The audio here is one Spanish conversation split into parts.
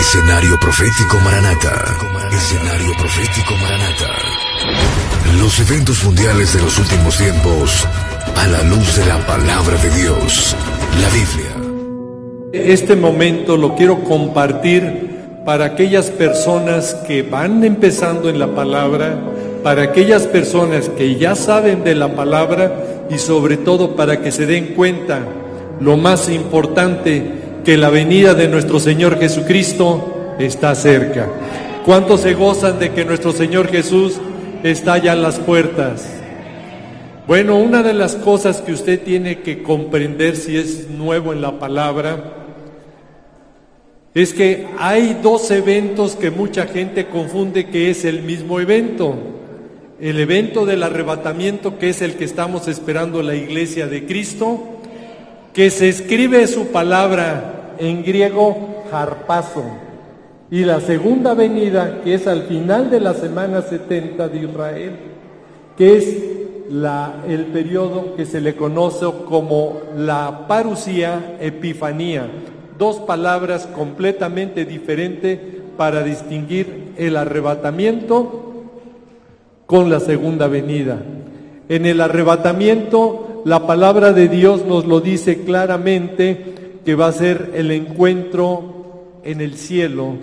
Escenario Profético Maranata. Escenario Profético Maranata. Los eventos mundiales de los últimos tiempos a la luz de la palabra de Dios, la Biblia. Este momento lo quiero compartir para aquellas personas que van empezando en la palabra, para aquellas personas que ya saben de la palabra y sobre todo para que se den cuenta lo más importante, que la venida de nuestro Señor Jesucristo está cerca. ¿Cuántos se gozan de que nuestro Señor Jesús está ya en las puertas? Bueno, una de las cosas que usted tiene que comprender si es nuevo en la palabra es que hay dos eventos que mucha gente confunde que es el mismo evento. El evento del arrebatamiento, que es el que estamos esperando la iglesia de Cristo, que se escribe su palabra en griego harpazo, y la segunda venida, que es al final de la semana 70 de Israel, que es el periodo que se le conoce como la parusía epifanía. Dos palabras completamente diferentes para distinguir el arrebatamiento con la segunda venida. En el arrebatamiento, la palabra de Dios nos lo dice claramente, que va a ser el encuentro en el cielo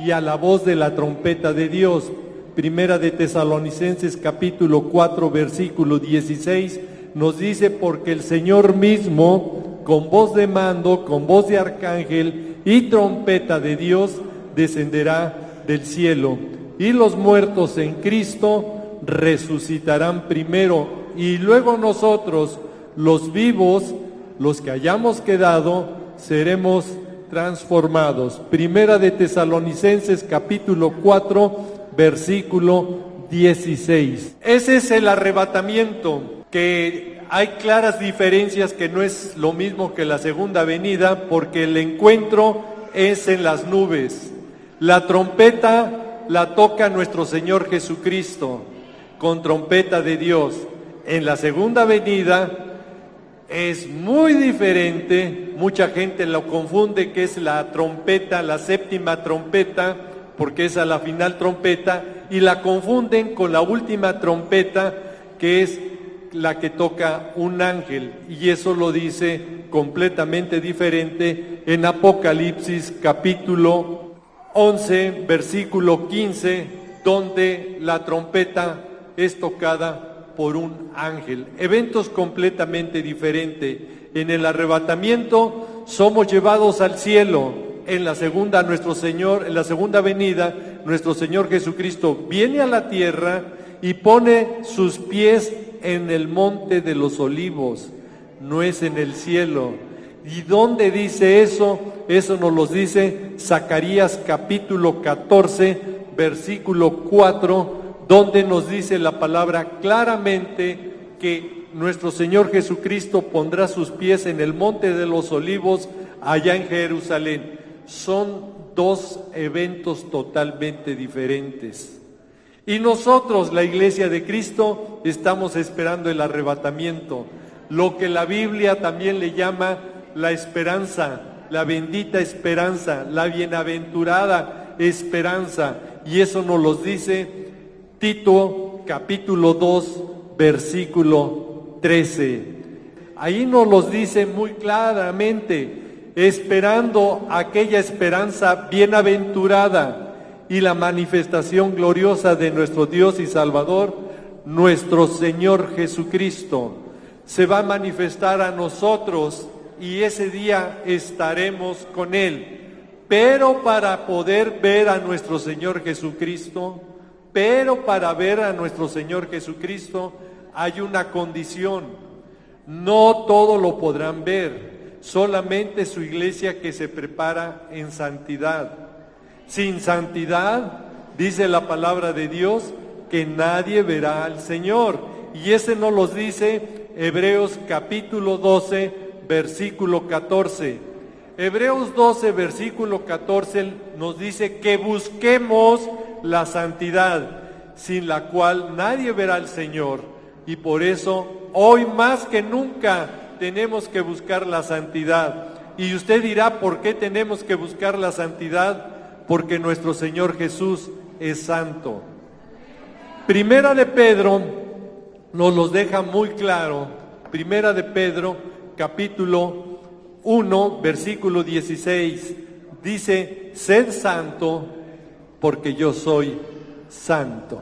y a la voz de la trompeta de Dios. Primera de Tesalonicenses capítulo 4 versículo 16 nos dice: porque el Señor mismo, con voz de mando, con voz de arcángel y trompeta de Dios, descenderá del cielo, y los muertos en Cristo resucitarán primero, y luego nosotros, los vivos, los que hayamos quedado, seremos transformados. Primera de Tesalonicenses capítulo 4 versículo 16. Ese es el arrebatamiento, que hay claras diferencias, que no es lo mismo que la segunda venida, porque el encuentro es en las nubes. La trompeta la toca nuestro Señor Jesucristo con trompeta de Dios. En la segunda venida es muy diferente. Mucha gente lo confunde que es la trompeta, la séptima trompeta, porque es a la final trompeta, y la confunden con la última trompeta, que es la que toca un ángel, y eso lo dice completamente diferente en Apocalipsis capítulo 11 versículo 15, donde la trompeta es tocada por un ángel. Eventos completamente diferentes. En el arrebatamiento somos llevados al cielo. En la segunda venida, nuestro Señor Jesucristo viene a la tierra y pone sus pies en el monte de los olivos, no es en el cielo. ¿Y dónde dice eso? Eso nos lo dice Zacarías capítulo 14, versículo 4, donde nos dice la palabra claramente que nuestro Señor Jesucristo pondrá sus pies en el monte de los olivos allá en Jerusalén. Son dos eventos totalmente diferentes. Y nosotros, la Iglesia de Cristo, estamos esperando el arrebatamiento, lo que la Biblia también le llama la esperanza, la bendita esperanza, la bienaventurada esperanza. Y eso nos lo dice Tito capítulo 2 versículo 13. Ahí nos los dice muy claramente, esperando aquella esperanza bienaventurada y la manifestación gloriosa de nuestro Dios y Salvador, nuestro Señor Jesucristo. Se va a manifestar a nosotros y ese día estaremos con Él. Pero para poder ver a nuestro Señor Jesucristo, hay una condición. No todo lo podrán ver, solamente su iglesia que se prepara en santidad. Sin santidad, dice la palabra de Dios, que nadie verá al Señor. Y ese nos lo dice Hebreos capítulo 12, versículo 14. Hebreos 12, versículo 14 nos dice que busquemos la santidad, sin la cual nadie verá al Señor. Y por eso, hoy más que nunca, tenemos que buscar la santidad. Y usted dirá, ¿por qué tenemos que buscar la santidad? porque nuestro Señor Jesús es santo. Primera de Pedro nos los deja muy claro. Primera de Pedro, capítulo 1, versículo 16, dice: sed santo, porque yo soy santo.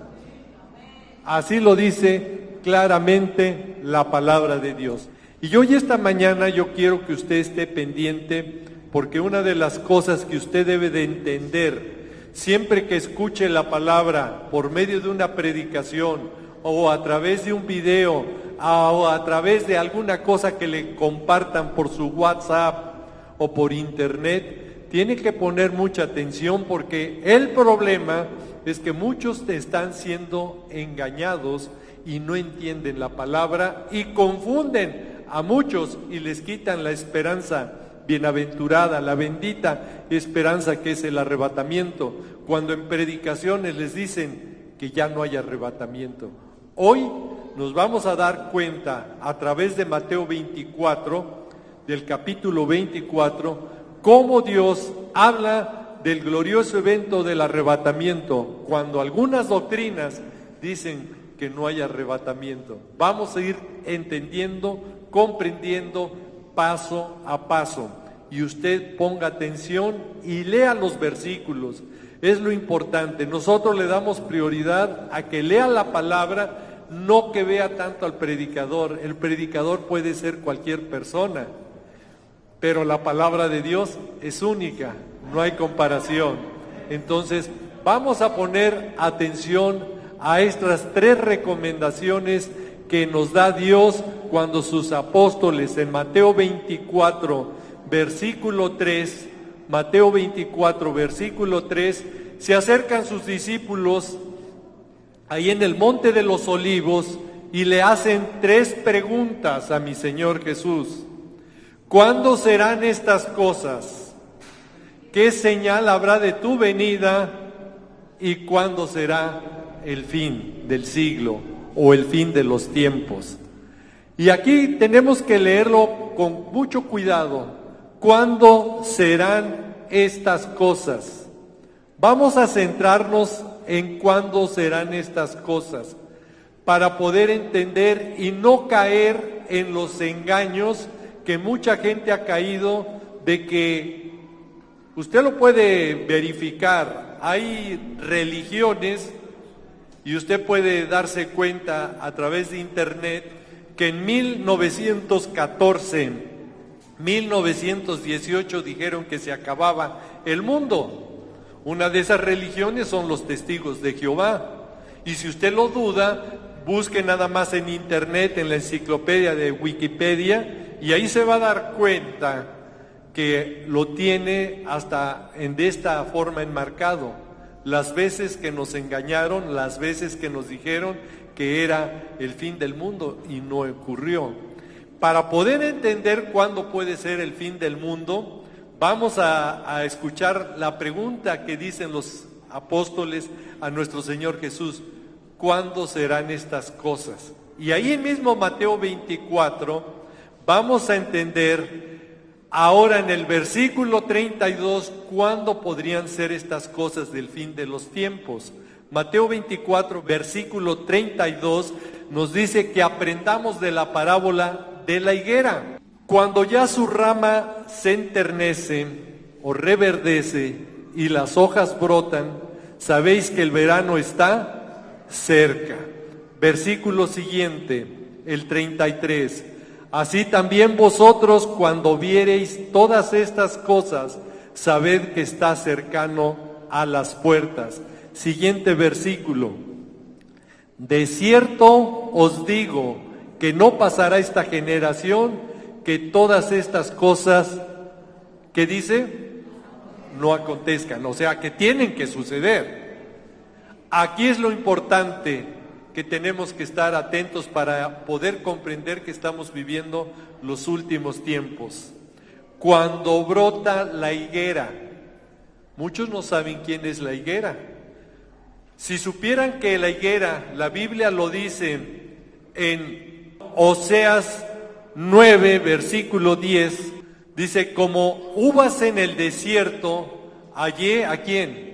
Así lo dice claramente la palabra de Dios. Y hoy esta mañana yo quiero que usted esté pendiente, porque una de las cosas que usted debe de entender siempre que escuche la palabra por medio de una predicación o a través de un video o a través de alguna cosa que le compartan por su WhatsApp o por internet, tiene que poner mucha atención, porque el problema es que muchos están siendo engañados y no entienden la palabra y confunden a muchos y les quitan la esperanza bienaventurada, la bendita esperanza que es el arrebatamiento, cuando en predicaciones les dicen que ya no hay arrebatamiento. Hoy nos vamos a dar cuenta a través de Mateo 24, del capítulo 24, cómo Dios habla del glorioso evento del arrebatamiento, cuando algunas doctrinas dicen que no hay arrebatamiento. Vamos a ir entendiendo, comprendiendo paso a paso, y usted ponga atención y lea los versículos. Es lo importante. Nosotros le damos prioridad a que lea la palabra, no que vea tanto al predicador. El predicador puede ser cualquier persona, pero la palabra de Dios es única, no hay comparación. Entonces vamos a poner atención a estas 3 recomendaciones que nos da Dios cuando sus apóstoles en Mateo 24, versículo 3, Mateo 24, versículo 3, se acercan sus discípulos ahí en el Monte de los Olivos y le hacen 3 preguntas a mi Señor Jesús. ¿Cuándo serán estas cosas? ¿Qué señal habrá de tu venida? ¿Y cuándo será el fin del siglo o el fin de los tiempos? Y aquí tenemos que leerlo con mucho cuidado. ¿Cuándo serán estas cosas? Vamos a centrarnos en cuándo serán estas cosas, para poder entender y no caer en los engaños que mucha gente ha caído, de que usted lo puede verificar. Hay religiones, y usted puede darse cuenta a través de internet, que en 1914, 1918 dijeron que se acababa el mundo. Una de esas religiones son los Testigos de Jehová. Y si usted lo duda, busque nada más en internet, en la enciclopedia de Wikipedia, y ahí se va a dar cuenta que lo tiene hasta de esta forma enmarcado. Las veces que nos engañaron, las veces que nos dijeron que era el fin del mundo y no ocurrió. Para poder entender cuándo puede ser el fin del mundo, vamos a escuchar la pregunta que dicen los apóstoles a nuestro Señor Jesús: ¿cuándo serán estas cosas? Y ahí mismo Mateo 24 vamos a entender ahora en el versículo 32 cuándo podrían ser estas cosas del fin de los tiempos. Mateo 24, versículo 32 nos dice que aprendamos de la parábola de la higuera. Cuando ya su rama se enternece o reverdece y las hojas brotan, sabéis que el verano está cerca. Versículo siguiente, el 33. Así también vosotros, cuando viereis todas estas cosas, sabed que está cercano a las puertas. Siguiente versículo. De cierto os digo que no pasará esta generación que todas estas cosas, ¿qué dice? No acontezcan, o sea, que tienen que suceder. Aquí es lo importante, que tenemos que estar atentos para poder comprender que estamos viviendo los últimos tiempos. Cuando brota la higuera, muchos no saben quién es la higuera. Si supieran que la higuera, la Biblia lo dice en Oseas 9, versículo 10, dice: como uvas en el desierto, Hallé ¿a quién?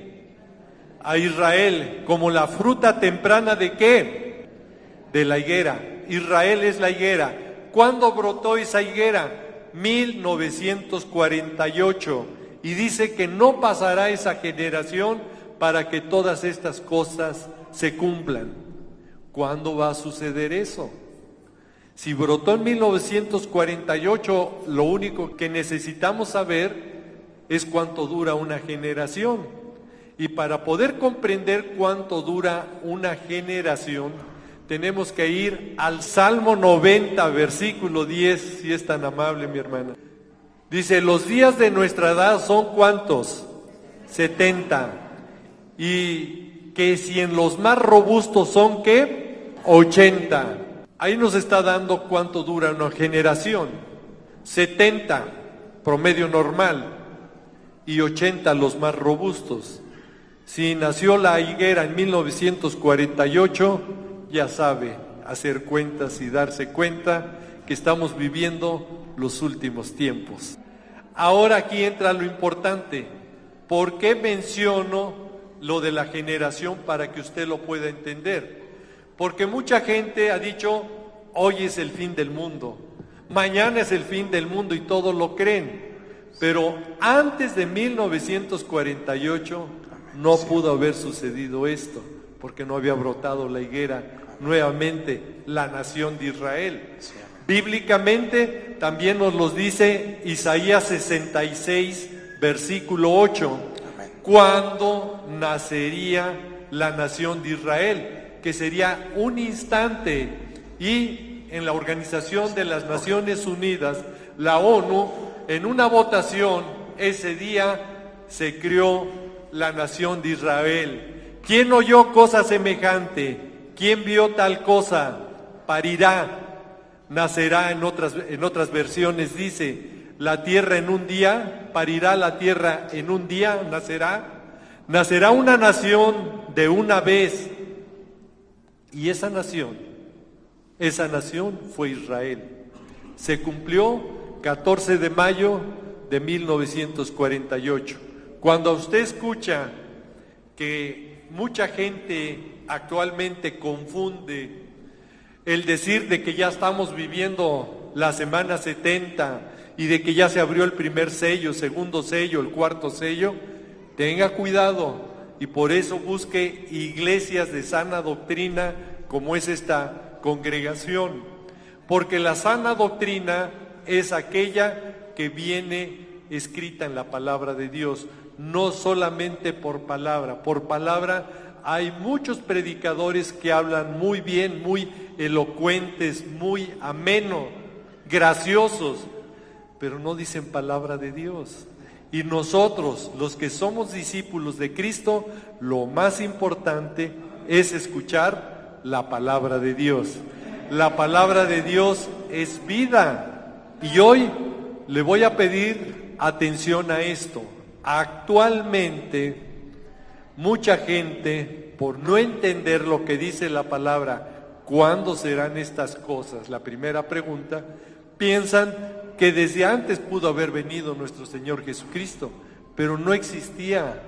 A Israel, como la fruta temprana ¿de qué? De la higuera. Israel es la higuera. ¿Cuándo brotó esa higuera? 1948. Y dice que no pasará esa generación para que todas estas cosas se cumplan. ¿Cuándo va a suceder eso? Si brotó en 1948, lo único que necesitamos saber es cuánto dura una generación. Y para poder comprender cuánto dura una generación, tenemos que ir al Salmo 90, versículo 10, si es tan amable, mi hermana. Dice, los días de nuestra edad son ¿cuántos? 70. Y que si en los más robustos son ¿qué? 80. Ahí nos está dando cuánto dura una generación. 70, promedio normal, y 80 los más robustos. Si nació la higuera en 1948, ya sabe hacer cuentas y darse cuenta que estamos viviendo los últimos tiempos. Ahora aquí entra lo importante. ¿Por qué menciono lo de la generación para que usted lo pueda entender? Porque mucha gente ha dicho, hoy es el fin del mundo, mañana es el fin del mundo y todos lo creen. Pero antes de 1948 no pudo haber sucedido esto, porque no había brotado la higuera nuevamente, la nación de Israel. Bíblicamente también nos los dice Isaías 66, versículo 8, cuando nacería la nación de Israel, que sería un instante. Y en la Organización de las Naciones Unidas, la ONU, en una votación, ese día se creó la nación de Israel. ¿Quién oyó cosa semejante? ¿Quién vio tal cosa? Parirá, nacerá. En otras versiones dice, la tierra en un día, parirá la tierra en un día, nacerá una nación de una vez. Y esa nación fue Israel. Se cumplió 14 de mayo de 1948. Cuando usted escucha que mucha gente actualmente confunde el decir de que ya estamos viviendo la semana 70 y de que ya se abrió el primer sello, segundo sello, el cuarto sello, tenga cuidado y por eso busque iglesias de sana doctrina como es esta congregación, porque la sana doctrina es aquella que viene escrita en la palabra de Dios, no solamente por palabra. Por palabra hay muchos predicadores que hablan muy bien, muy elocuentes, muy ameno, graciosos, pero no dicen palabra de Dios. Y nosotros, los que somos discípulos de Cristo, lo más importante es escuchar la palabra de Dios. La palabra de Dios es vida. Y hoy le voy a pedir atención a esto. Actualmente, mucha gente, por no entender lo que dice la palabra, ¿cuándo serán estas cosas? La primera pregunta, piensan que desde antes pudo haber venido nuestro Señor Jesucristo, pero no existía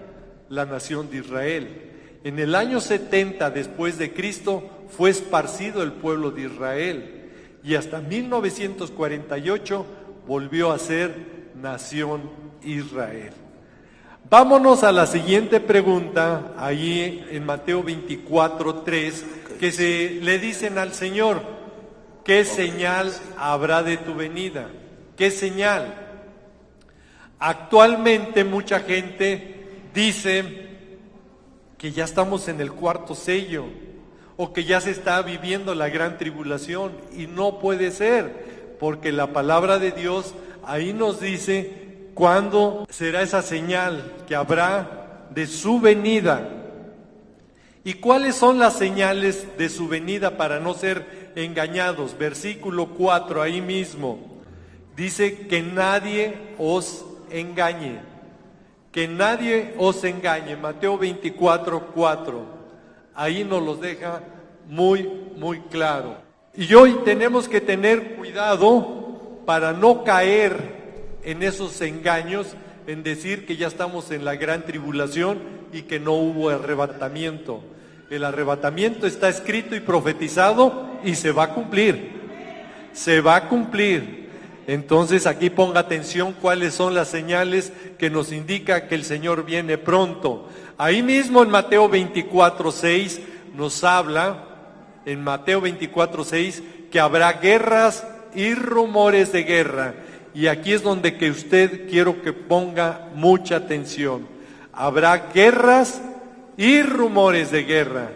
la nación de Israel. En el año 70 después de Cristo fue esparcido el pueblo de Israel y hasta 1948 volvió a ser nación Israel. Vámonos a la siguiente pregunta, ahí en Mateo 24:3, que le dicen al Señor, ¿qué señal habrá de tu venida? ¿Qué señal? Actualmente mucha gente dice que ya estamos en el cuarto sello o que ya se está viviendo la gran tribulación, y no puede ser, porque la palabra de Dios ahí nos dice cuándo será esa señal que habrá de su venida. ¿Y cuáles son las señales de su venida para no ser engañados? Versículo 4, ahí mismo, dice que nadie os engañe. Que nadie os engañe. Mateo 24:4. Ahí nos los deja muy, muy claro. Y hoy tenemos que tener cuidado para no caer en esos engaños en decir que ya estamos en la gran tribulación y que no hubo arrebatamiento. El arrebatamiento está escrito y profetizado y se va a cumplir. Se va a cumplir. Entonces aquí ponga atención cuáles son las señales que nos indica que el Señor viene pronto. Ahí mismo en Mateo 24:6 nos habla, en Mateo 24:6, que habrá guerras y rumores de guerra. Y aquí es donde que usted quiero que ponga mucha atención. Habrá guerras y rumores de guerra.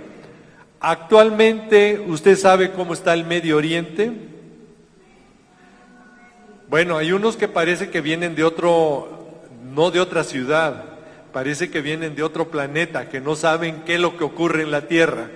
Actualmente, ¿usted sabe cómo está el Medio Oriente? Bueno, hay unos que parece que vienen de otro, no de otra ciudad, parece que vienen de otro planeta, que no saben qué es lo que ocurre en la Tierra.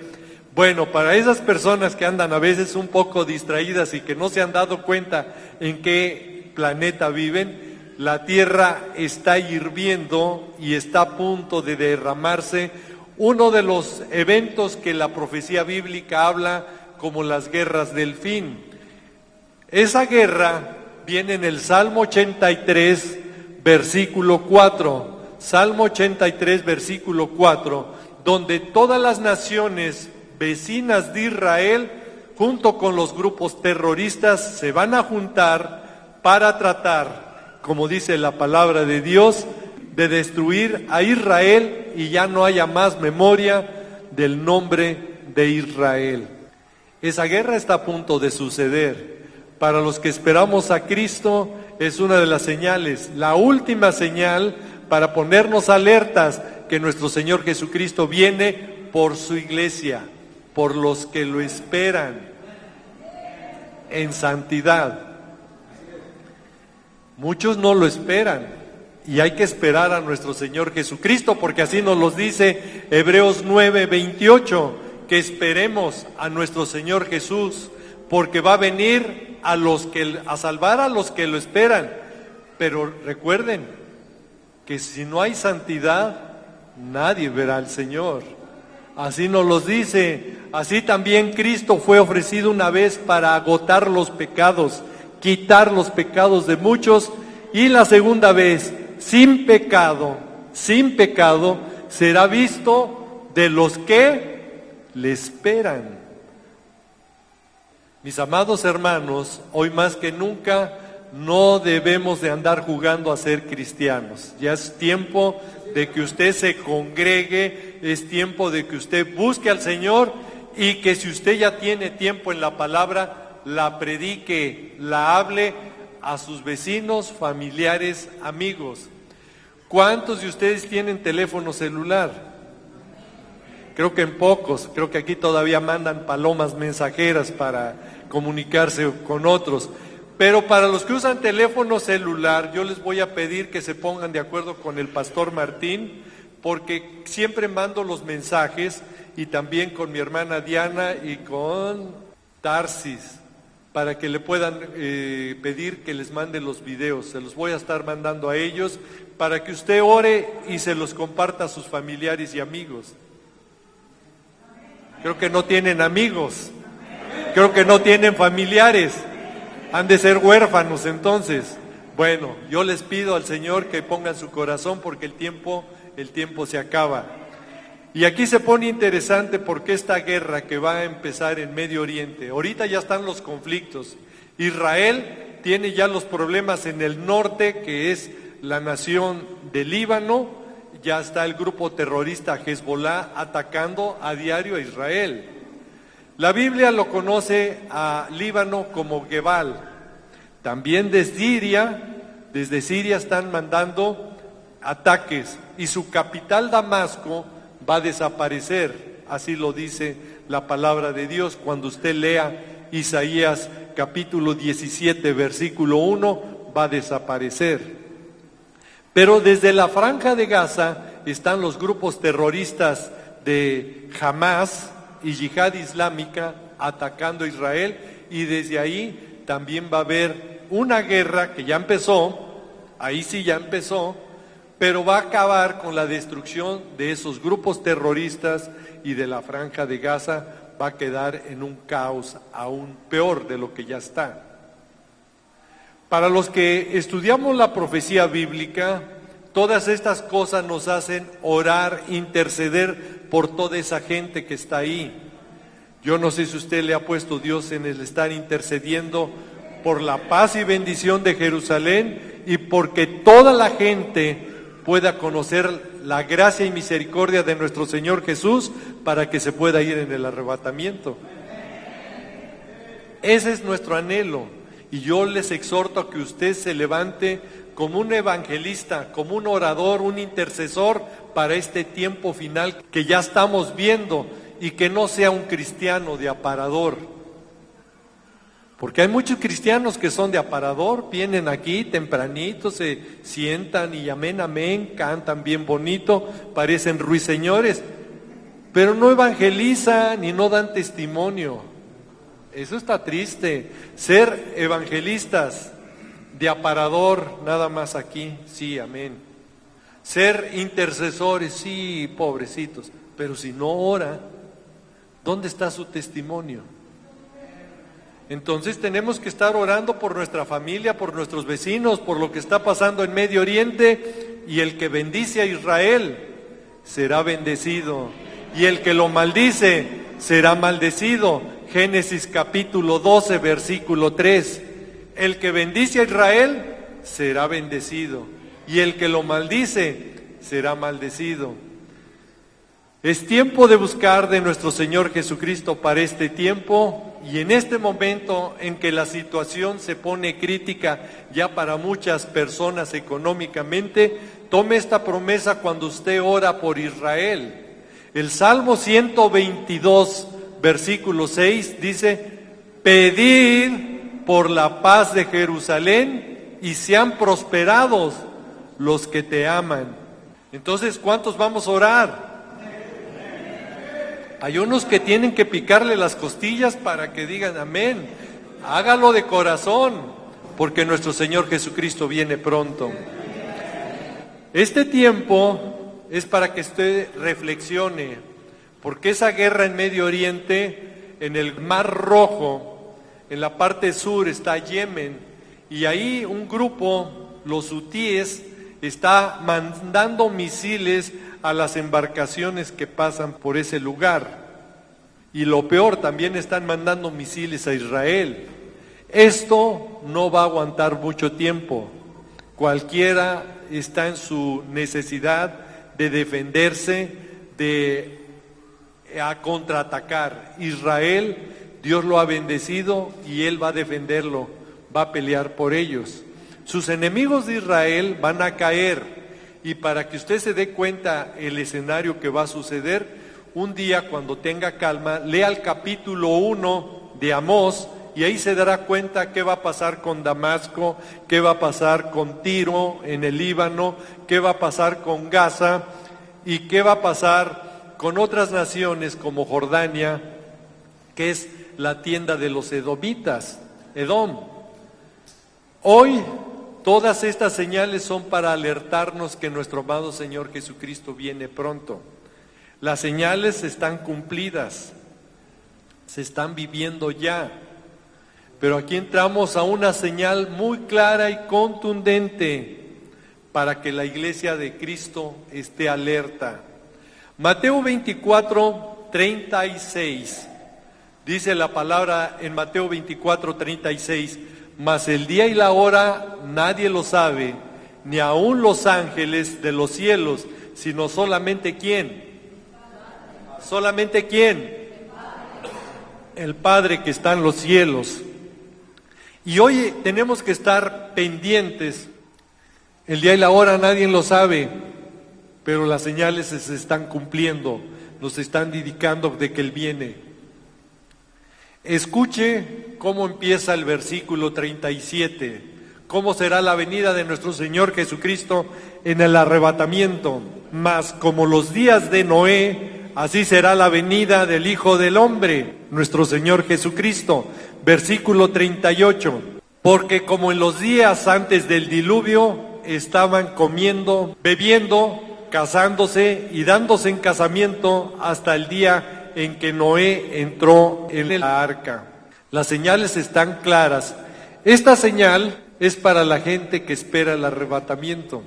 Bueno, para esas personas que andan a veces un poco distraídas y que no se han dado cuenta en qué planeta viven, la Tierra está hirviendo y está a punto de derramarse uno de los eventos que la profecía bíblica habla como las guerras del fin. Esa guerra viene en el Salmo 83, versículo 4. Salmo 83, versículo 4, donde todas las naciones vecinas de Israel, junto con los grupos terroristas, se van a juntar para tratar, como dice la palabra de Dios, de destruir a Israel y ya no haya más memoria del nombre de Israel. Esa guerra está a punto de suceder. Para los que esperamos a Cristo es una de las señales, la última señal para ponernos alertas que nuestro Señor Jesucristo viene por su iglesia, por los que lo esperan en santidad. Muchos no lo esperan. Y hay que esperar a nuestro Señor Jesucristo, porque así nos lo dice Hebreos 9:28, que esperemos a nuestro Señor Jesús, porque va a venir a salvar a los que lo esperan. Pero recuerden que si no hay santidad, nadie verá al Señor. Así nos lo dice. Así también Cristo fue ofrecido una vez para agotar los pecados, quitar los pecados de muchos, y la segunda vez, sin pecado, será visto de los que le esperan. Mis amados hermanos, hoy más que nunca no debemos de andar jugando a ser cristianos. Ya es tiempo de que usted se congregue, es tiempo de que usted busque al Señor y que si usted ya tiene tiempo en la palabra, la predique, la hable a sus vecinos, familiares, amigos. ¿Cuántos de ustedes tienen teléfono celular? Creo que en pocos, creo que aquí todavía mandan palomas mensajeras para comunicarse con otros. Pero para los que usan teléfono celular, yo les voy a pedir que se pongan de acuerdo con el pastor Martín, porque siempre mando los mensajes, y también con mi hermana Diana y con Tarsis, para que le puedan pedir que les mande los videos. Se los voy a estar mandando a ellos para que usted ore y se los comparta a sus familiares y amigos. Creo que no tienen amigos, creo que no tienen familiares, han de ser huérfanos entonces. Bueno, yo les pido al Señor que pongan su corazón porque el tiempo se acaba. Y aquí se pone interesante porque esta guerra que va a empezar en Medio Oriente, ahorita ya están los conflictos. Israel tiene ya los problemas en el norte, que es la nación del Líbano, ya está el grupo terrorista Hezbollah atacando a diario a Israel. La Biblia lo conoce a Líbano como Gebal. También desde Siria están mandando ataques y su capital Damasco va a desaparecer, así lo dice la palabra de Dios. Cuando usted lea Isaías capítulo 17, versículo 1, va a desaparecer. Pero desde la franja de Gaza están los grupos terroristas de Hamas y Yihad Islámica atacando a Israel, y desde ahí también va a haber una guerra que ya empezó, ahí sí ya empezó, pero va a acabar con la destrucción de esos grupos terroristas, y de la franja de Gaza va a quedar en un caos aún peor de lo que ya está. Para los que estudiamos la profecía bíblica, Todas estas cosas nos hacen orar, interceder por toda esa gente que está ahí. Yo no sé si usted le ha puesto Dios en el estar intercediendo por la paz y bendición de Jerusalén y porque toda la gente pueda conocer la gracia y misericordia de nuestro Señor Jesús para que se pueda ir en el arrebatamiento. Ese es nuestro anhelo, y yo les exhorto a que usted se levante como un evangelista, como un orador, un intercesor para este tiempo final que ya estamos viendo, y que no sea un cristiano de aparador. Porque hay muchos cristianos que son de aparador, vienen aquí tempranito, se sientan y amén, amén, cantan bien bonito, parecen ruiseñores, pero no evangelizan y no dan testimonio. Eso está triste, ser evangelistas de aparador nada más aquí, sí, amén. Ser intercesores, sí, pobrecitos, pero si no ora, ¿dónde está su testimonio? Entonces tenemos que estar orando por nuestra familia, por nuestros vecinos, por lo que está pasando en Medio Oriente, y el que bendice a Israel será bendecido, y el que lo maldice será maldecido. Génesis capítulo 12, versículo 3. El que bendice a Israel será bendecido, y el que lo maldice será maldecido. Es tiempo de buscar de nuestro Señor Jesucristo para este tiempo, y en este momento en que la situación se pone crítica ya para muchas personas económicamente, tome esta promesa cuando usted ora por Israel. El Salmo 122, versículo 6 dice: pedid por la paz de Jerusalén y sean prosperados los que te aman. Entonces, ¿cuántos vamos a orar? Hay unos que tienen que picarle las costillas para que digan amén. Hágalo de corazón, porque nuestro Señor Jesucristo viene pronto. Este tiempo es para que usted reflexione, porque esa guerra en Medio Oriente, en el Mar Rojo, en la parte sur está Yemen, y ahí un grupo, los hutíes, está mandando misiles a las embarcaciones que pasan por ese lugar. Y lo peor, también están mandando misiles a Israel. Esto no va a aguantar mucho tiempo. Cualquiera está en su necesidad de defenderse, de contraatacar. Israel, Dios lo ha bendecido y Él va a defenderlo, va a pelear por ellos. Sus enemigos de Israel van a caer. Y para que usted se dé cuenta el escenario que va a suceder, un día cuando tenga calma, lea el capítulo 1 de Amós, y ahí se dará cuenta qué va a pasar con Damasco, qué va a pasar con Tiro en el Líbano, qué va a pasar con Gaza, y qué va a pasar con otras naciones como Jordania, que es la tienda de los edomitas, Edom. Hoy todas estas señales son para alertarnos que nuestro amado Señor Jesucristo viene pronto. Las señales están cumplidas, se están viviendo ya, pero aquí entramos a una señal muy clara y contundente para que la iglesia de Cristo esté alerta. Mateo 24, 36, dice la palabra en Mateo 24, 36, mas el día y la hora nadie lo sabe, ni aun los ángeles de los cielos, sino solamente ¿quién? ¿Solamente quién? El Padre que está en los cielos. Y hoy tenemos que estar pendientes. El día y la hora nadie lo sabe, pero las señales se están cumpliendo, nos están indicando de que Él viene. Escuche cómo empieza el versículo 37, cómo será la venida de nuestro Señor Jesucristo en el arrebatamiento. Mas como los días de Noé, así será la venida del Hijo del Hombre, nuestro Señor Jesucristo. Versículo 38, porque como en los días antes del diluvio estaban comiendo, bebiendo, casándose y dándose en casamiento hasta el día en que Noé entró en la arca. Las señales están claras. Esta señal es para la gente que espera el arrebatamiento.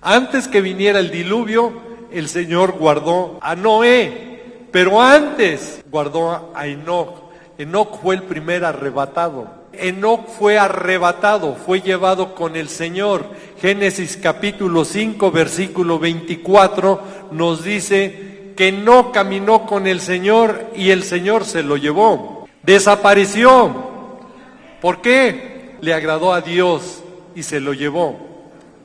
Antes que viniera el diluvio, el Señor guardó a Noé, pero antes guardó a Enoc. Enoc fue el primer arrebatado. Enoc fue arrebatado, fue llevado con el Señor. Génesis capítulo 5, versículo 24 nos dice que no caminó con el Señor y el Señor se lo llevó. Desapareció. ¿Por qué? Le agradó a Dios y se lo llevó.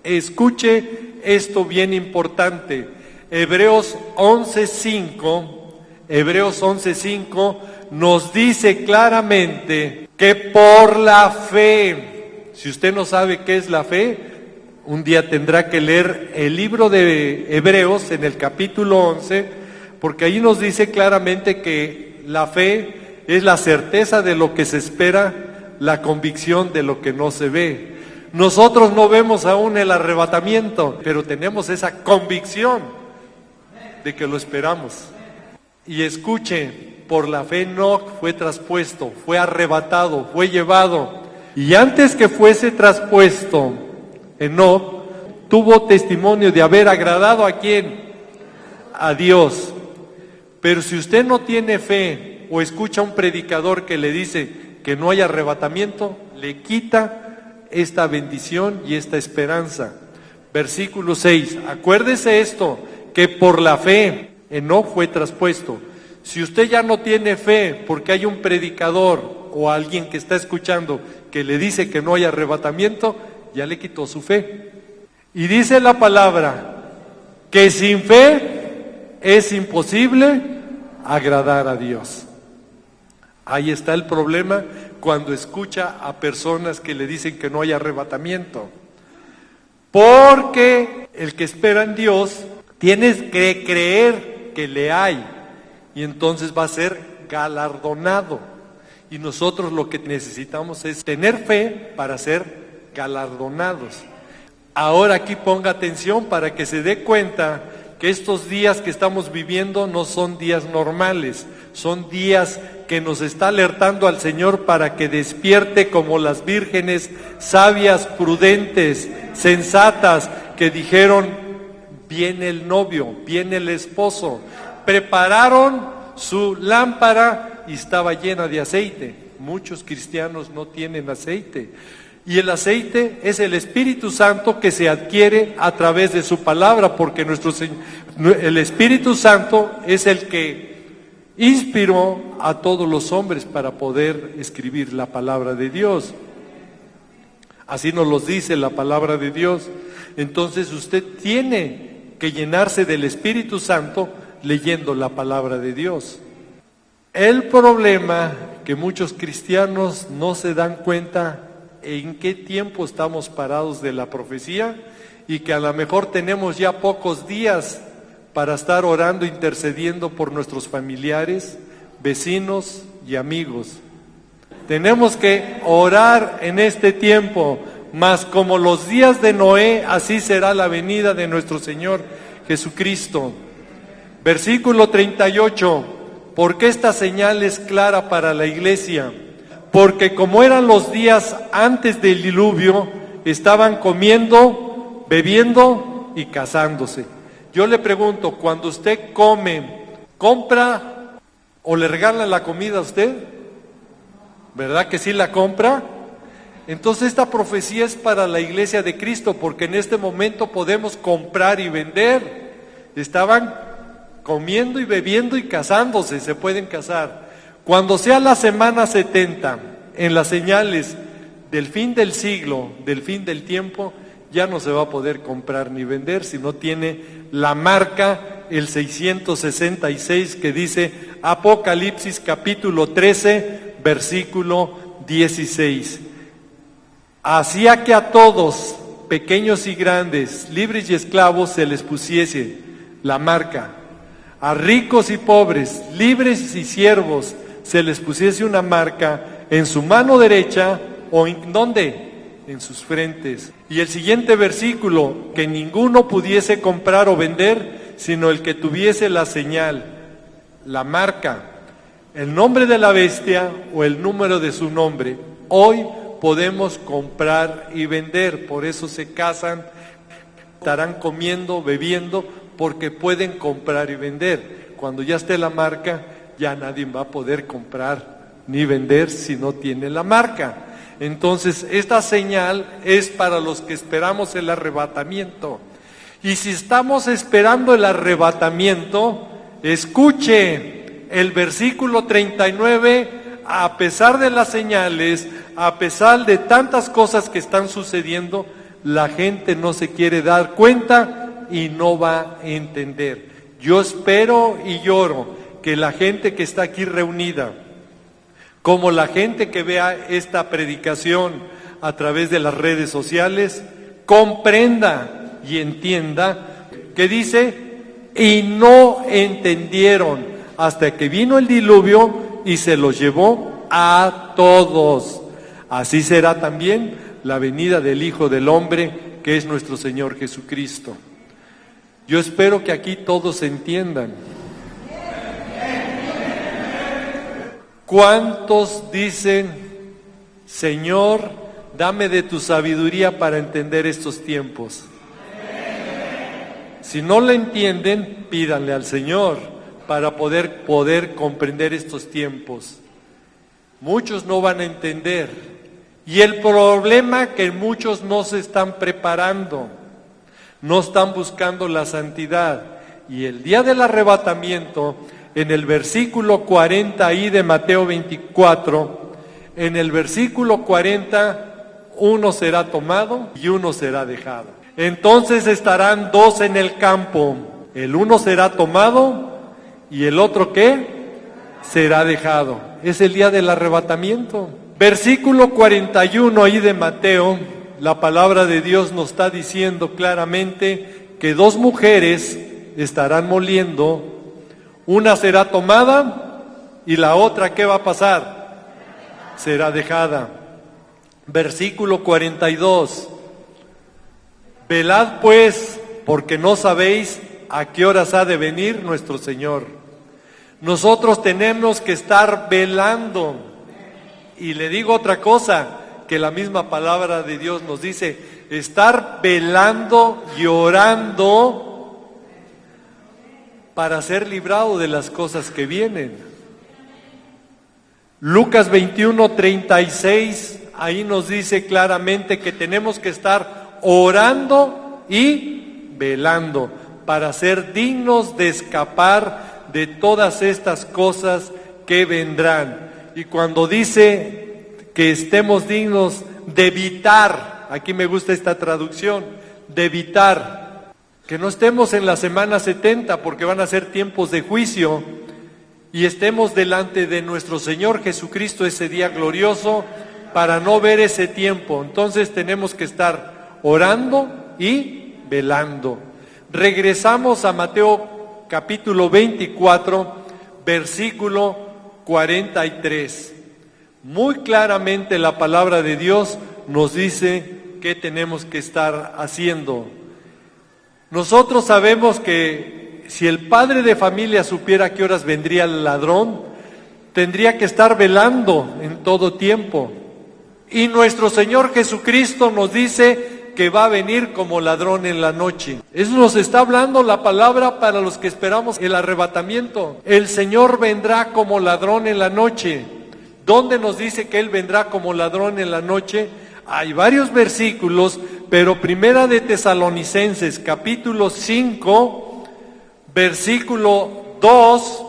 Escuche esto bien importante. Hebreos 11:5 nos dice claramente que por la fe, si usted no sabe qué es la fe, un día tendrá que leer el libro de Hebreos en el capítulo 11, porque ahí nos dice claramente que la fe es la certeza de lo que se espera, la convicción de lo que no se ve. Nosotros no vemos aún el arrebatamiento, pero tenemos esa convicción de que lo esperamos. Y escuche, por la fe Enoc fue traspuesto, fue arrebatado, fue llevado. Y antes que fuese traspuesto, Enoc tuvo testimonio de haber agradado ¿a quién? A Dios. Pero si usted no tiene fe o escucha a un predicador que le dice que no hay arrebatamiento, le quita esta bendición y esta esperanza. Versículo 6, acuérdese esto, que por la fe Enoc fue traspuesto. Si usted ya no tiene fe porque hay un predicador o alguien que está escuchando que le dice que no hay arrebatamiento, ya le quitó su fe. Y dice la palabra que sin fe es imposible agradar a Dios. Ahí está el problema cuando escucha a personas que le dicen que no hay arrebatamiento. Porque el que espera en Dios tiene que creer que le hay y entonces va a ser galardonado. Y nosotros lo que necesitamos es tener fe para ser galardonados. Ahora aquí ponga atención para que se dé cuenta que estos días que estamos viviendo no son días normales, son días que nos está alertando al Señor para que despierte como las vírgenes sabias, prudentes, sensatas, que dijeron, viene el novio, viene el esposo. Prepararon su lámpara y estaba llena de aceite. Muchos cristianos no tienen aceite. Y el aceite es el Espíritu Santo que se adquiere a través de su palabra, porque el Espíritu Santo es el que inspiró a todos los hombres para poder escribir la palabra de Dios. Así nos lo dice la palabra de Dios. Entonces usted tiene que llenarse del Espíritu Santo leyendo la palabra de Dios. El problema que muchos cristianos no se dan cuenta en qué tiempo estamos parados de la profecía y que a lo mejor tenemos ya pocos días para estar orando, intercediendo por nuestros familiares, vecinos y amigos. Tenemos que orar en este tiempo, mas como los días de Noé, así será la venida de nuestro Señor Jesucristo. Versículo 38, porque esta señal es clara para la iglesia. Porque como eran los días antes del diluvio, estaban comiendo, bebiendo y casándose. Yo le pregunto, cuando usted come, ¿compra o le regalan la comida a usted? ¿Verdad que sí la compra? Entonces esta profecía es para la iglesia de Cristo, porque en este momento podemos comprar y vender. Estaban comiendo y bebiendo y casándose, se pueden casar. Cuando sea la semana 70, en las señales del fin del siglo, del fin del tiempo, ya no se va a poder comprar ni vender si no tiene la marca, el 666, que dice Apocalipsis capítulo 13, versículo 16. Hacía que a todos, pequeños y grandes, libres y esclavos, se les pusiese la marca. A ricos y pobres, libres y siervos, se les pusiese una marca en su mano derecha o en ¿dónde? En sus frentes. Y el siguiente versículo, que ninguno pudiese comprar o vender, sino el que tuviese la señal, la marca, el nombre de la bestia o el número de su nombre. Hoy podemos comprar y vender, por eso se casan estarán comiendo, bebiendo, porque pueden comprar y vender. Cuando ya esté la marca, ya nadie va a poder comprar ni vender si no tiene la marca. Entonces, esta señal es para los que esperamos el arrebatamiento. Y si estamos esperando el arrebatamiento, escuche el versículo 39, a pesar de las señales, a pesar de tantas cosas que están sucediendo, la gente no se quiere dar cuenta y no va a entender. Yo espero y lloro que la gente que está aquí reunida, como la gente que vea esta predicación a través de las redes sociales, comprenda y entienda que dice, y no entendieron hasta que vino el diluvio y se los llevó a todos. Así será también la venida del Hijo del Hombre, que es nuestro Señor Jesucristo. Yo espero que aquí todos entiendan. ¿Cuántos dicen, Señor, dame de tu sabiduría para entender estos tiempos? Si no lo entienden, pídanle al Señor para poder comprender estos tiempos. Muchos no van a entender. Y el problema es que muchos no se están preparando, no están buscando la santidad. Y el día del arrebatamiento, en el versículo 40 ahí de Mateo 24, en el versículo 40, uno será tomado y uno será dejado. Entonces estarán dos en el campo, el uno será tomado y el otro ¿qué? Será dejado. Es el día del arrebatamiento. Versículo 41 ahí de Mateo, la palabra de Dios nos está diciendo claramente que dos mujeres estarán moliendo, una será tomada y la otra ¿qué va a pasar? Será dejada. Versículo 42. Velad pues, porque no sabéis a qué horas ha de venir nuestro Señor. Nosotros tenemos que estar velando. Y le digo otra cosa, que la misma palabra de Dios nos dice, estar velando y orando para ser librado de las cosas que vienen. Lucas 21:36, ahí nos dice claramente que tenemos que estar orando y velando para ser dignos de escapar de todas estas cosas que vendrán. Y cuando dice que estemos dignos de evitar, aquí me gusta esta traducción, de evitar, que no estemos en la semana 70 porque van a ser tiempos de juicio y estemos delante de nuestro Señor Jesucristo ese día glorioso para no ver ese tiempo. Entonces tenemos que estar orando y velando. Regresamos a Mateo capítulo 24, versículo 43. Muy claramente la palabra de Dios nos dice qué tenemos que estar haciendo. Nosotros sabemos que si el padre de familia supiera a qué horas vendría el ladrón, tendría que estar velando en todo tiempo. Y nuestro Señor Jesucristo nos dice que va a venir como ladrón en la noche. Eso nos está hablando la palabra para los que esperamos el arrebatamiento. El Señor vendrá como ladrón en la noche. ¿Dónde nos dice que Él vendrá como ladrón en la noche? Hay varios versículos, pero Primera de Tesalonicenses, capítulo 5, versículo 2,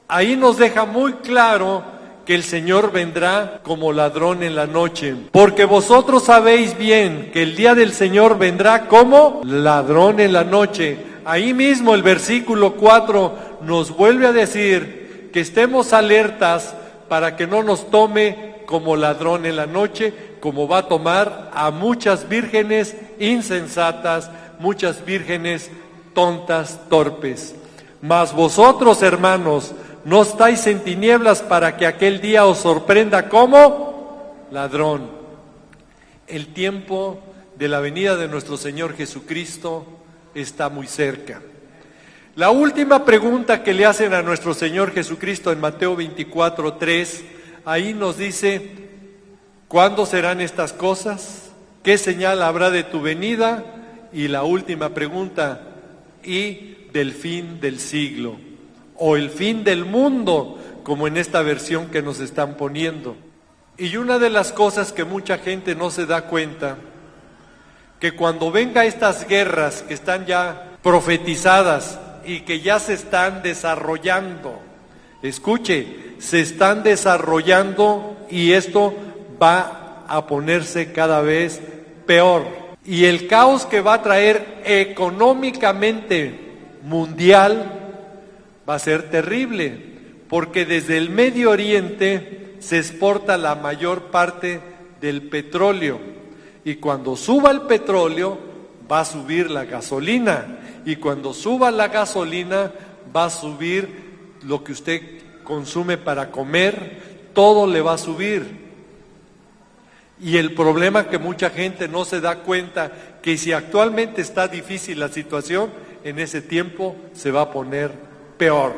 ahí nos deja muy claro que el Señor vendrá como ladrón en la noche. Porque vosotros sabéis bien que el día del Señor vendrá como ladrón en la noche. Ahí mismo el versículo 4 nos vuelve a decir que estemos alertas para que no nos tome como ladrón en la noche, como va a tomar a muchas vírgenes insensatas, muchas vírgenes tontas, torpes. Mas vosotros, hermanos, no estáis en tinieblas para que aquel día os sorprenda como ladrón. El tiempo de la venida de nuestro Señor Jesucristo está muy cerca. La última pregunta que le hacen a nuestro Señor Jesucristo en Mateo 24:3, ahí nos dice, ¿cuándo serán estas cosas? ¿Qué señal habrá de tu venida Y la última pregunta, ¿y del fin del siglo? O el fin del mundo, como en esta versión que nos están poniendo. Y una de las cosas que mucha gente no se da cuenta, que cuando venga estas guerras que están ya profetizadas y que ya se están desarrollando, escuche, se están desarrollando y esto va a ponerse cada vez peor. Y el caos que va a traer económicamente mundial va a ser terrible, porque desde el Medio Oriente se exporta la mayor parte del petróleo. Y cuando suba el petróleo, va a subir la gasolina. Y cuando suba la gasolina, va a subir lo que usted consume para comer, todo le va a subir. Y el problema que mucha gente no se da cuenta, que si actualmente está difícil la situación, en ese tiempo se va a poner peor.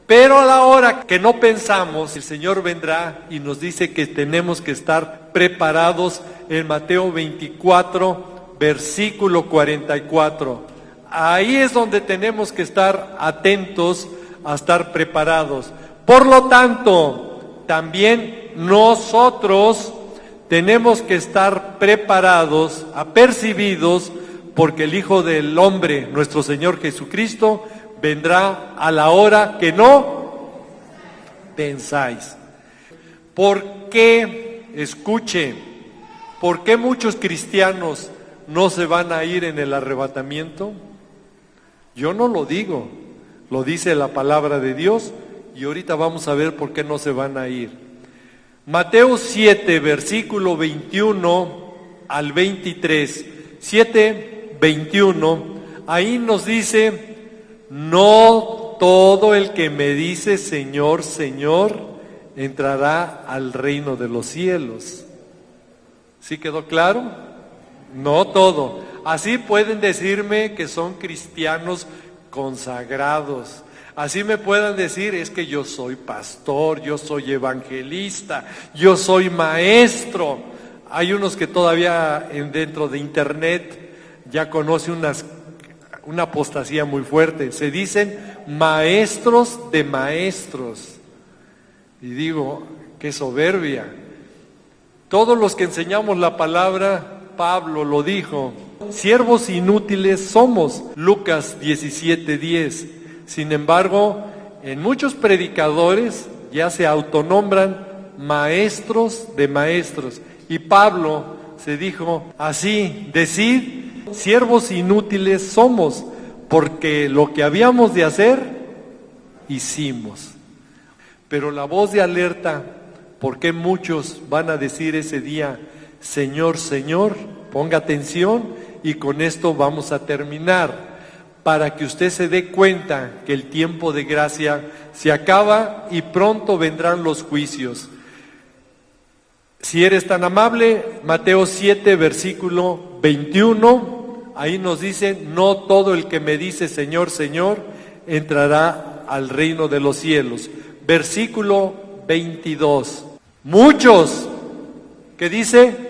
Pero a la hora que no pensamos, el Señor vendrá y nos dice que tenemos que estar preparados en Mateo 24, versículo 44. Ahí es donde tenemos que estar atentos a estar preparados. Por lo tanto, también nosotros tenemos que estar preparados, apercibidos, porque el Hijo del Hombre, nuestro Señor Jesucristo, vendrá a la hora que no pensáis. ¿Por qué? Escuche, ¿por qué muchos cristianos no se van a ir en el arrebatamiento? Yo no lo digo, lo dice la palabra de Dios y ahorita vamos a ver por qué no se van a ir. Mateo 7, versículo 21 al 23, 7, 21, ahí nos dice: no todo el que me dice Señor, Señor, entrará al reino de los cielos. ¿Sí quedó claro? No todo. Así pueden decirme que son cristianos consagrados. Así me puedan decir, es que yo soy pastor, yo soy evangelista, yo soy maestro. Hay unos que todavía dentro de internet ya conocen una apostasía muy fuerte. Se dicen maestros de maestros. Y digo, qué soberbia. Todos los que enseñamos la palabra, Pablo lo dijo, siervos inútiles somos, Lucas 17:10. Sin embargo, en muchos predicadores ya se autonombran maestros de maestros. Y Pablo se dijo así: decid, siervos inútiles somos, porque lo que habíamos de hacer, hicimos. Pero la voz de alerta, ¿por qué muchos van a decir ese día, Señor, Señor? Ponga atención y con esto vamos a terminar, para que usted se dé cuenta que el tiempo de gracia se acaba y pronto vendrán los juicios. Si eres tan amable, Mateo 7, versículo 21, ahí nos dice, no todo el que me dice Señor, Señor, entrará al reino de los cielos. Versículo 22, muchos, ¿qué dice?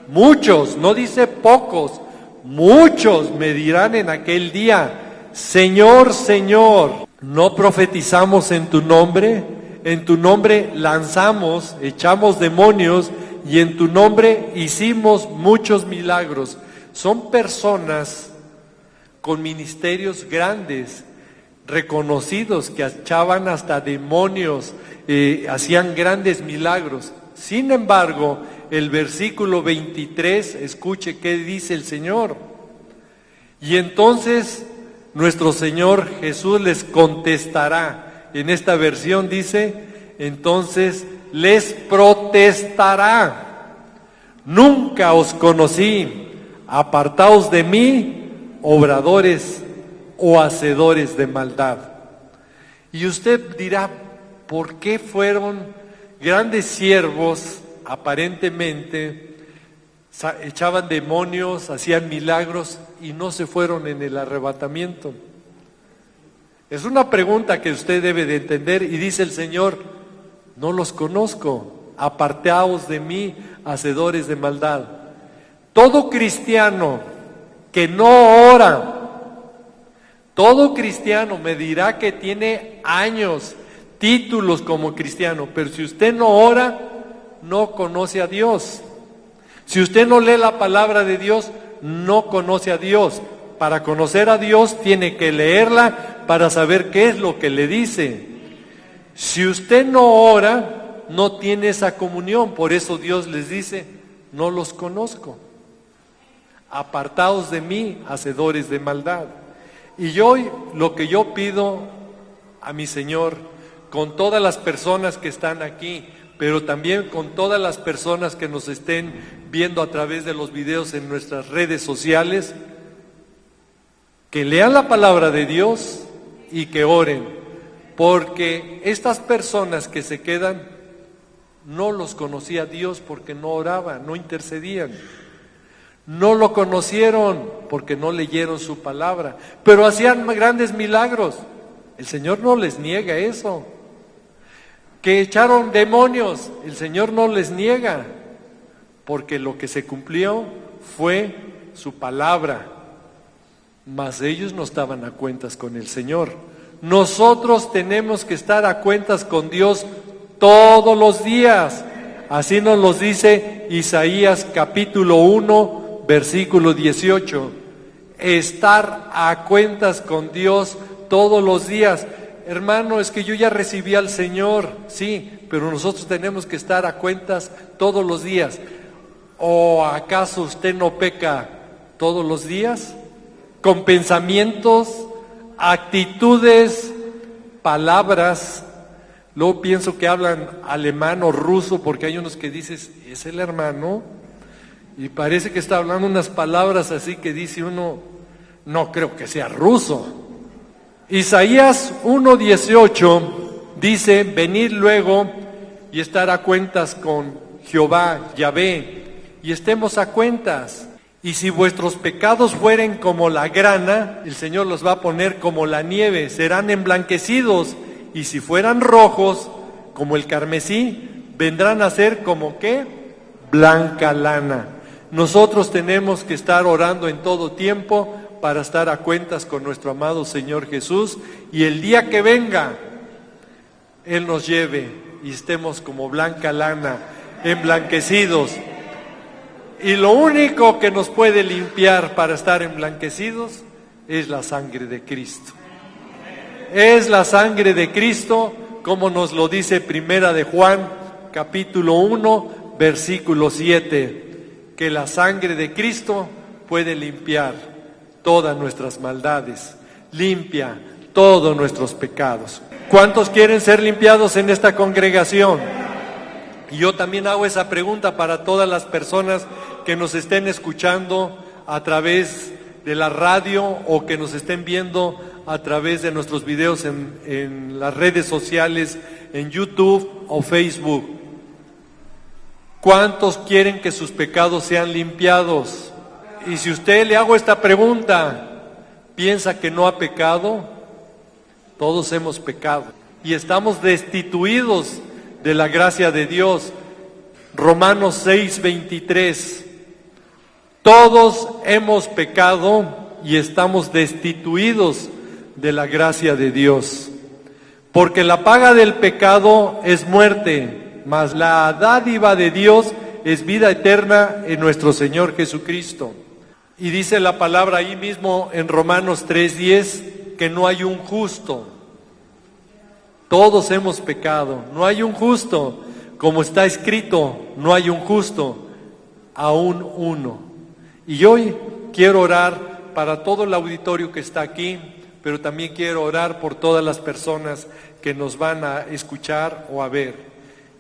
Muchos, no dice pocos, muchos me dirán en aquel día, Señor, Señor, ¿no profetizamos en tu nombre? En tu nombre lanzamos, echamos demonios y en tu nombre hicimos muchos milagros. Son personas con ministerios grandes, reconocidos, que echaban hasta demonios, hacían grandes milagros. Sin embargo, el versículo 23, escuche qué dice el Señor. Y entonces nuestro Señor Jesús les contestará. En esta versión dice, entonces les protestará: nunca os conocí, apartaos de mí, obradores o hacedores de maldad. Y usted dirá, ¿por qué fueron grandes siervos, aparentemente, echaban demonios, hacían milagros y no se fueron en el arrebatamiento? Es una pregunta que usted debe de entender y dice el Señor, no los conozco, apartaos de mí, hacedores de maldad. Todo cristiano que no ora. Todo cristiano me dirá que tiene años, títulos como cristiano, pero si usted no ora, no conoce a Dios. Si usted no lee la palabra de Dios, no conoce a Dios. Para conocer a Dios tiene que leerla para saber qué es lo que le dice. Si usted no ora, no tiene esa comunión. Por eso Dios les dice, no los conozco. Apartaos de mí, hacedores de maldad. Y hoy lo que yo pido a mi Señor, con todas las personas que están aquí, pero también con todas las personas que nos estén viendo a través de los videos en nuestras redes sociales, que lean la palabra de Dios y que oren, porque estas personas que se quedan, no los conocía Dios porque no oraban, no intercedían. No lo conocieron porque no leyeron su palabra, pero hacían grandes milagros. El Señor no les niega eso. Que echaron demonios, el Señor no les niega, porque lo que se cumplió fue su palabra. Mas ellos no estaban a cuentas con el Señor. Nosotros tenemos que estar a cuentas con Dios todos los días. Así nos lo dice Isaías capítulo 1, versículo 18. Estar a cuentas con Dios todos los días. Hermano, es que yo ya recibí al Señor, sí, pero nosotros tenemos que estar a cuentas todos los días. ¿O acaso usted no peca todos los días? Con pensamientos, actitudes, palabras. Luego pienso que hablan alemán o ruso, porque hay unos que dices, ¿es el hermano? Y parece que está hablando unas palabras así que dice uno, no creo que sea ruso. Isaías 1:18 dice, venid luego y estar a cuentas con Jehová, Yahvé, y estemos a cuentas. Y si vuestros pecados fueren como la grana, el Señor los va a poner como la nieve, serán emblanquecidos. Y si fueran rojos, como el carmesí, vendrán a ser como ¿qué? Blanca lana. Nosotros tenemos que estar orando en todo tiempo para estar a cuentas con nuestro amado Señor Jesús, y el día que venga, Él nos lleve y estemos como blanca lana, emblanquecidos. Y lo único que nos puede limpiar para estar emblanquecidos es la sangre de Cristo. Es la sangre de Cristo, como nos lo dice Primera de Juan, capítulo 1, versículo 7, que la sangre de Cristo puede limpiar todas nuestras maldades, limpia todos nuestros pecados. ¿Cuántos quieren ser limpiados en esta congregación? Y yo también hago esa pregunta para todas las personas que nos estén escuchando a través de la radio o que nos estén viendo a través de nuestros videos en las redes sociales, en YouTube o Facebook. ¿Cuántos quieren que sus pecados sean limpiados? Y si usted le hago esta pregunta, ¿piensa que no ha pecado? Todos hemos pecado y estamos destituidos de la gracia de Dios. Romanos 6:23. Todos hemos pecado y estamos destituidos de la gracia de Dios. Porque la paga del pecado es muerte, mas la dádiva de Dios es vida eterna en nuestro Señor Jesucristo. Y dice la palabra ahí mismo en Romanos 3:10 que no hay un justo. Todos hemos pecado, no hay un justo. Como está escrito, no hay un justo, aún uno. Y hoy quiero orar para todo el auditorio que está aquí, pero también quiero orar por todas las personas que nos van a escuchar o a ver.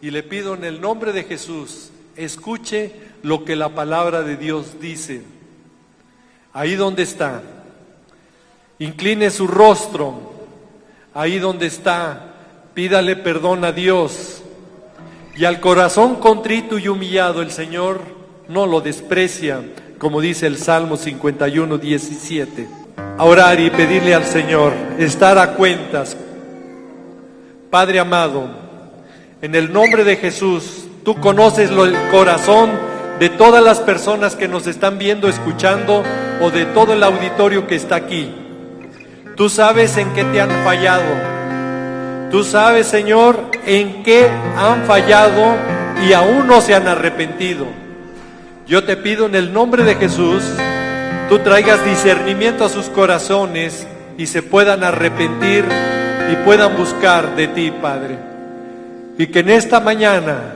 Y le pido en el nombre de Jesús, escuche lo que la palabra de Dios dice. Ahí donde está, incline su rostro. Ahí donde está, pídale perdón a Dios. Y al corazón contrito y humillado el Señor no lo desprecia, como dice el Salmo 51:17. A orar y pedirle al Señor, estar a cuentas. Padre amado, en el nombre de Jesús, tú conoces el corazón de todas las personas que nos están viendo, escuchando o de todo el auditorio que está aquí. Tú sabes en qué te han fallado. Tú sabes, Señor, en qué han fallado y aún no se han arrepentido. Yo te pido en el nombre de Jesús, tú traigas discernimiento a sus corazones y se puedan arrepentir y puedan buscar de ti, Padre. Y que en esta mañana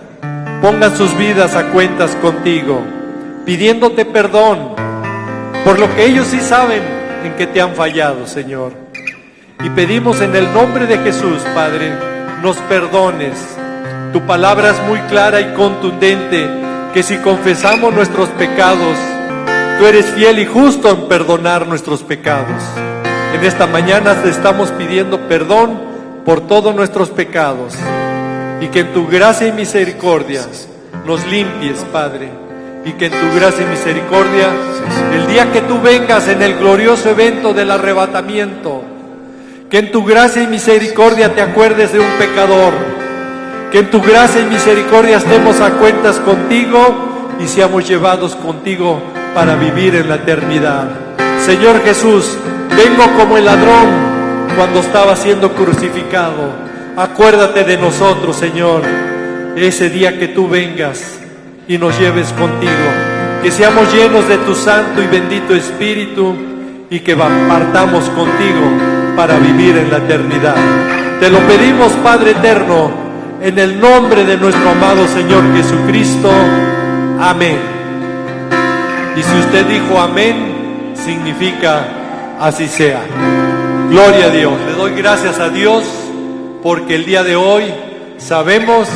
pongan sus vidas a cuentas contigo, pidiéndote perdón por lo que ellos sí saben en que te han fallado, Señor. Y pedimos en el nombre de Jesús, Padre, nos perdones. Tu palabra es muy clara y contundente, que si confesamos nuestros pecados, tú eres fiel y justo en perdonar nuestros pecados. En esta mañana te estamos pidiendo perdón por todos nuestros pecados, y que en tu gracia y misericordia nos limpies, Padre, y que en tu gracia y misericordia, el día que tú vengas en el glorioso evento del arrebatamiento, que en tu gracia y misericordia te acuerdes de un pecador, que en tu gracia y misericordia estemos a cuentas contigo y seamos llevados contigo para vivir en la eternidad. Señor Jesús, vengo como el ladrón cuando estaba siendo crucificado. Acuérdate de nosotros, Señor, ese día que tú vengas y nos lleves contigo, que seamos llenos de tu santo y bendito Espíritu y que partamos contigo para vivir en la eternidad. Te lo pedimos, Padre eterno, en el nombre de nuestro amado Señor Jesucristo. Amén. Y si usted dijo amén, significa así sea. Gloria a Dios. Le doy gracias a Dios porque el día de hoy sabemos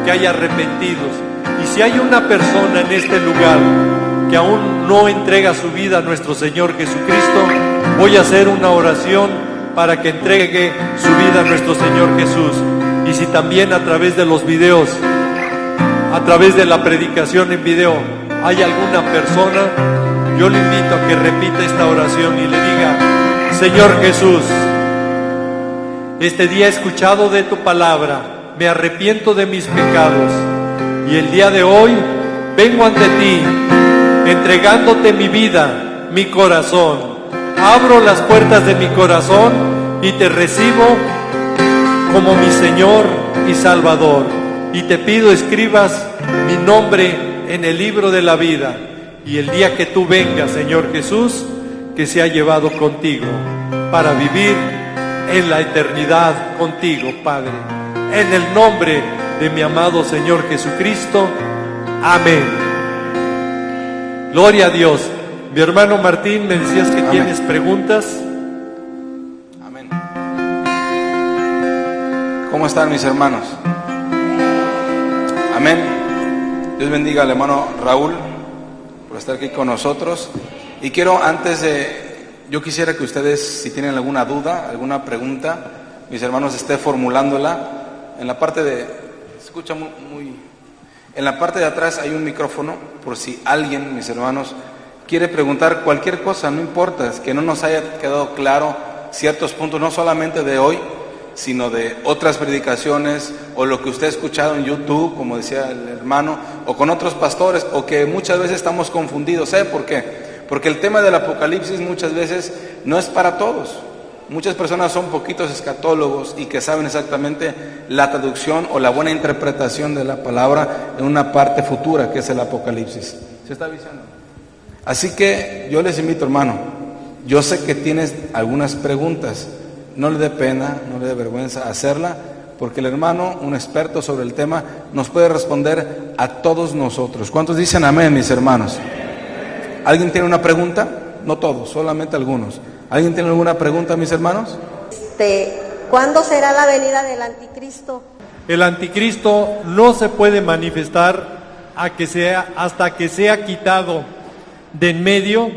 que hay arrepentidos. Y si hay una persona en este lugar que aún no entrega su vida a nuestro Señor Jesucristo, voy a hacer una oración para que entregue su vida a nuestro Señor Jesús. Y si también a través de los videos, a través de la predicación en video, hay alguna persona, yo le invito a que repita esta oración y le diga: Señor Jesús, este día he escuchado de tu palabra, me arrepiento de mis pecados y el día de hoy vengo ante ti, entregándote mi vida, mi corazón. Abro las puertas de mi corazón y te recibo como mi Señor y Salvador. Y te pido escribas mi nombre en el libro de la vida. Y el día que tú vengas, Señor Jesús, que sea llevado contigo para vivir en la eternidad contigo, Padre. En el nombre de mi amado Señor Jesucristo. Amén. Gloria a Dios. Mi hermano Martín, me decías que tienes preguntas. Amén. ¿Cómo están mis hermanos? Amén. Dios bendiga al hermano Raúl por estar aquí con nosotros. Y quiero, yo quisiera que ustedes, si tienen alguna duda, alguna pregunta, mis hermanos, estén formulándola. En la parte en la parte de atrás hay un micrófono, por si alguien, mis hermanos, quiere preguntar cualquier cosa, no importa, es que no nos haya quedado claro ciertos puntos, no solamente de hoy, sino de otras predicaciones, o lo que usted ha escuchado en YouTube, como decía el hermano, o con otros pastores, o que muchas veces estamos confundidos. ¿Sabe por qué? Porque el tema del Apocalipsis muchas veces no es para todos. Muchas personas son poquitos escatólogos y que saben exactamente la traducción o la buena interpretación de la palabra en una parte futura, que es el Apocalipsis. ¿Se está avisando? Así que yo les invito, hermano, yo sé que tienes algunas preguntas, no le dé pena, no le dé vergüenza hacerla, porque el hermano, un experto sobre el tema, nos puede responder a todos nosotros. ¿Cuántos dicen amén, mis hermanos? ¿Alguien tiene una pregunta? No todos, solamente algunos. ¿Alguien tiene alguna pregunta, mis hermanos? ¿Cuándo será la venida del anticristo? El anticristo no se puede manifestar hasta que sea quitado de en medio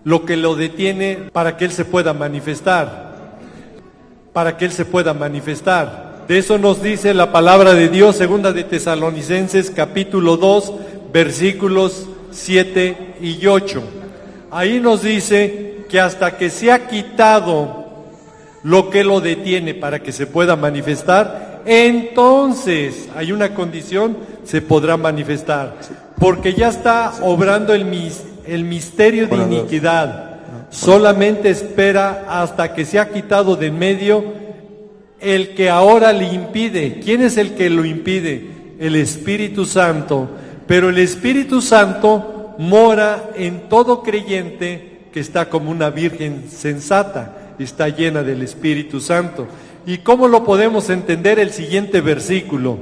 lo que lo detiene para que él se pueda manifestar. De eso nos dice la palabra de Dios, segunda de Tesalonicenses, capítulo 2, versículos 7 y 8. Ahí nos dice que hasta que sea quitado lo que lo detiene para que se pueda manifestar, entonces hay una condición, se podrá manifestar, porque ya está obrando el el misterio de iniquidad solamente espera hasta que se ha quitado de en medio el que ahora le impide. ¿Quién es el que lo impide? El Espíritu Santo. Pero el Espíritu Santo mora en todo creyente que está como una virgen sensata, está llena del Espíritu Santo. ¿Y cómo lo podemos entender? El siguiente versículo,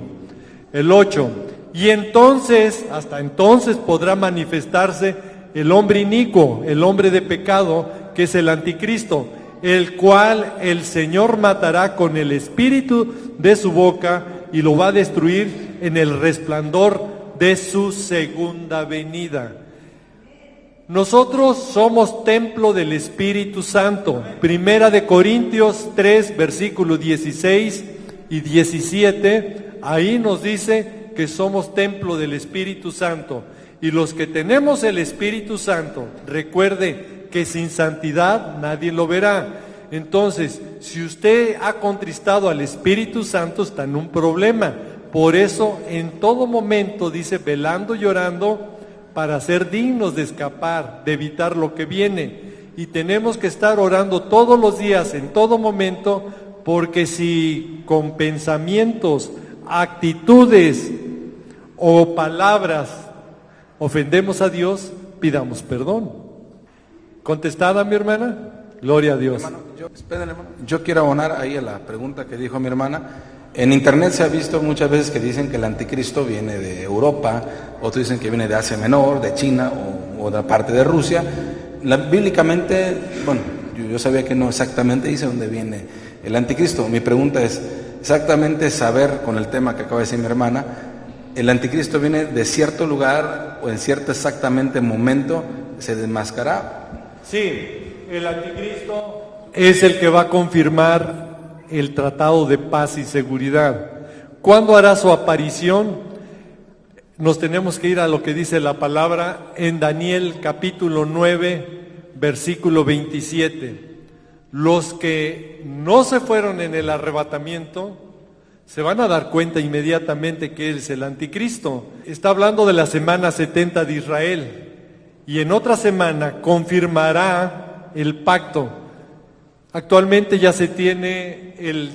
el 8. Y entonces, hasta entonces podrá manifestarse el hombre inicuo, el hombre de pecado, que es el anticristo, el cual el Señor matará con el espíritu de su boca y lo va a destruir en el resplandor de su segunda venida. Nosotros somos templo del Espíritu Santo. Primera de Corintios 3, versículos 16 y 17, ahí nos dice que somos templo del Espíritu Santo. Y los que tenemos el Espíritu Santo, recuerde que sin santidad nadie lo verá. Entonces, si usted ha contristado al Espíritu Santo, está en un problema. Por eso, en todo momento, dice, velando, llorando, para ser dignos de escapar, de evitar lo que viene. Y tenemos que estar orando todos los días, en todo momento, porque si con pensamientos, actitudes o palabras ofendemos a Dios, pidamos perdón. ¿Contestada, mi hermana? Gloria a Dios. Hermano, yo quiero abonar ahí a la pregunta que dijo mi hermana. En internet se ha visto muchas veces que dicen que el anticristo viene de Europa, otros dicen que viene de Asia Menor, de China o de parte de Rusia. Bíblicamente, bueno, yo sabía que no exactamente dice dónde viene el anticristo. Mi pregunta es exactamente saber, con el tema que acaba de decir mi hermana, ¿el anticristo viene de cierto lugar o en cierto exactamente momento se desmascarará? Sí, el anticristo es el que va a confirmar el tratado de paz y seguridad. ¿Cuándo hará su aparición? Nos tenemos que ir a lo que dice la palabra en Daniel capítulo 9, versículo 27. Los que no se fueron en el arrebatamiento se van a dar cuenta inmediatamente que Él es el anticristo. Está hablando de la semana 70 de Israel. Y en otra semana confirmará el pacto. Actualmente ya se tiene el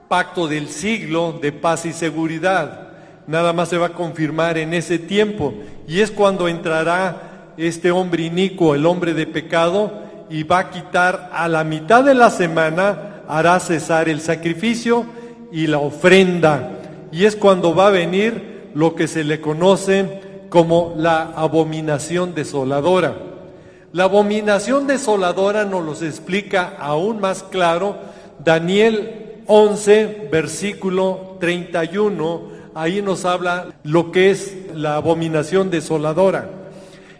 pacto del siglo de paz y seguridad. Nada más se va a confirmar en ese tiempo. Y es cuando entrará este hombre inicuo, el hombre de pecado, y va a quitar a la mitad de la semana, hará cesar el sacrificio y la ofrenda. Y es cuando va a venir lo que se le conoce como la abominación desoladora. La abominación desoladora nos los explica aún más claro Daniel 11, versículo 31. Ahí nos habla lo que es la abominación desoladora.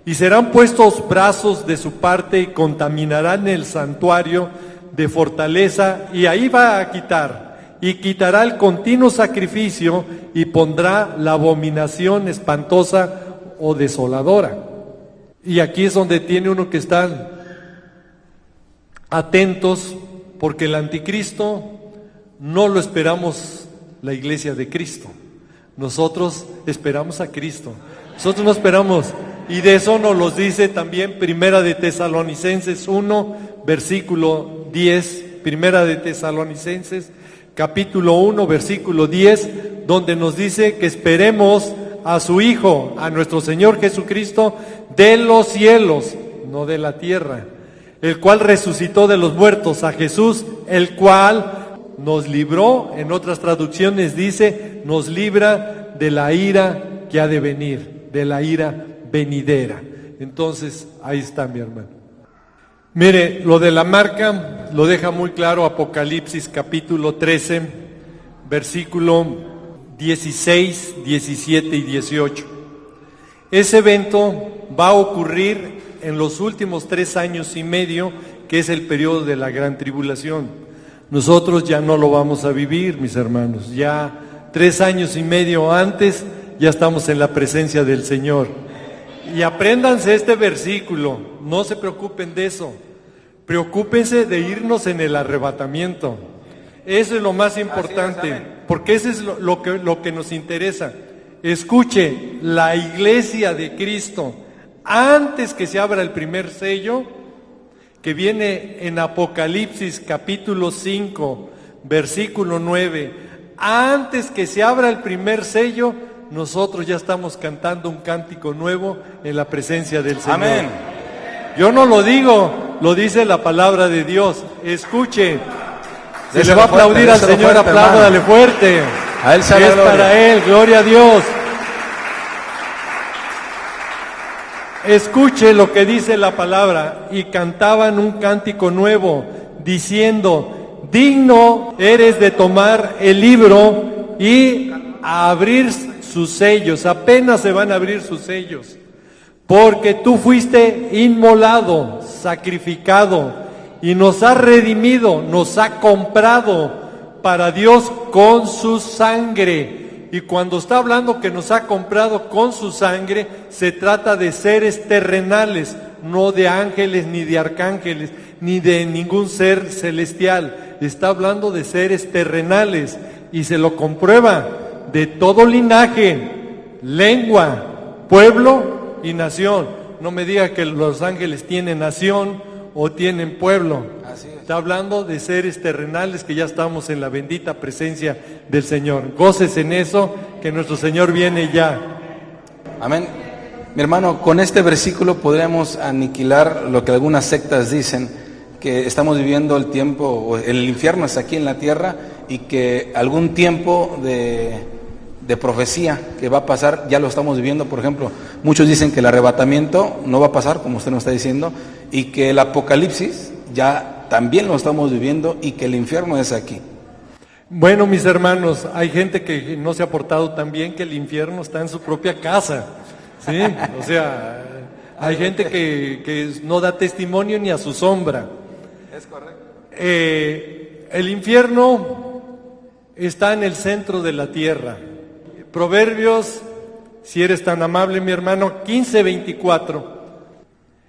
Y serán puestos brazos de su parte y contaminarán el santuario de fortaleza, y ahí va a quitar, y quitará el continuo sacrificio y pondrá la abominación espantosa o desoladora. Y aquí es donde tiene uno que estar atentos, porque el anticristo no lo esperamos la iglesia de Cristo. Nosotros esperamos a Cristo. Nosotros no esperamos, y de eso nos los dice también Primera de Tesalonicenses 1, versículo 10, Primera de Tesalonicenses, capítulo 1, versículo 10, donde nos dice que esperemos a su Hijo, a nuestro Señor Jesucristo, de los cielos, no de la tierra, el cual resucitó de los muertos, a Jesús, el cual nos libró, en otras traducciones dice, nos libra de la ira que ha de venir, de la ira venidera. Entonces, ahí está, mi hermano. Mire, lo de la marca lo deja muy claro Apocalipsis capítulo 13, versículo 16, 17 y 18. Ese evento va a ocurrir en los últimos 3 años y medio, que es el periodo de la gran tribulación. Nosotros ya no lo vamos a vivir, mis hermanos. Ya 3 años y medio antes, ya estamos en la presencia del Señor. Y apréndanse este versículo, no se preocupen de eso. Preocúpense de irnos en el arrebatamiento. Eso es lo más importante, porque eso es lo que nos interesa. Escuche, la iglesia de Cristo antes que se abra el primer sello, que viene en Apocalipsis capítulo 5, versículo 9, antes que se abra el primer sello, nosotros ya estamos cantando un cántico nuevo en la presencia del Señor. Amén. Yo no lo digo, lo dice la palabra de Dios. Escuche, se le va a aplaudir al Señor, apláudale fuerte. A Él sea la es gloria. para Él, gloria a Dios. Escuche lo que dice la palabra. Y cantaban un cántico nuevo, diciendo: digno eres de tomar el libro y abrir sus sellos. Apenas se van a abrir sus sellos. Porque tú fuiste inmolado, sacrificado, y nos has redimido, nos ha comprado para Dios con su sangre. Y cuando está hablando que nos ha comprado con su sangre, se trata de seres terrenales, no de ángeles, ni de arcángeles, ni de ningún ser celestial. Está hablando de seres terrenales, y se lo comprueba de todo linaje, lengua, pueblo y nación. No me diga que los ángeles tienen nación o tienen pueblo. Así es. Está hablando de seres terrenales que ya estamos en la bendita presencia del Señor. Gócese en eso, que nuestro Señor viene ya. Amén. Mi hermano, con este versículo podríamos aniquilar lo que algunas sectas dicen, que estamos viviendo el tiempo, o el infierno es aquí en la tierra, y que algún tiempo de profecía que va a pasar, ya lo estamos viviendo. Por ejemplo, muchos dicen que el arrebatamiento no va a pasar, como usted nos está diciendo, y que el apocalipsis ya también lo estamos viviendo, y que el infierno es aquí. Bueno, mis hermanos, hay gente que no se ha portado tan bien, que el infierno está en su propia casa, ¿sí? O sea, hay gente que no da testimonio ni a su sombra. Es correcto. El infierno está en el centro de la tierra. Proverbios, si eres tan amable, mi hermano, 15:24.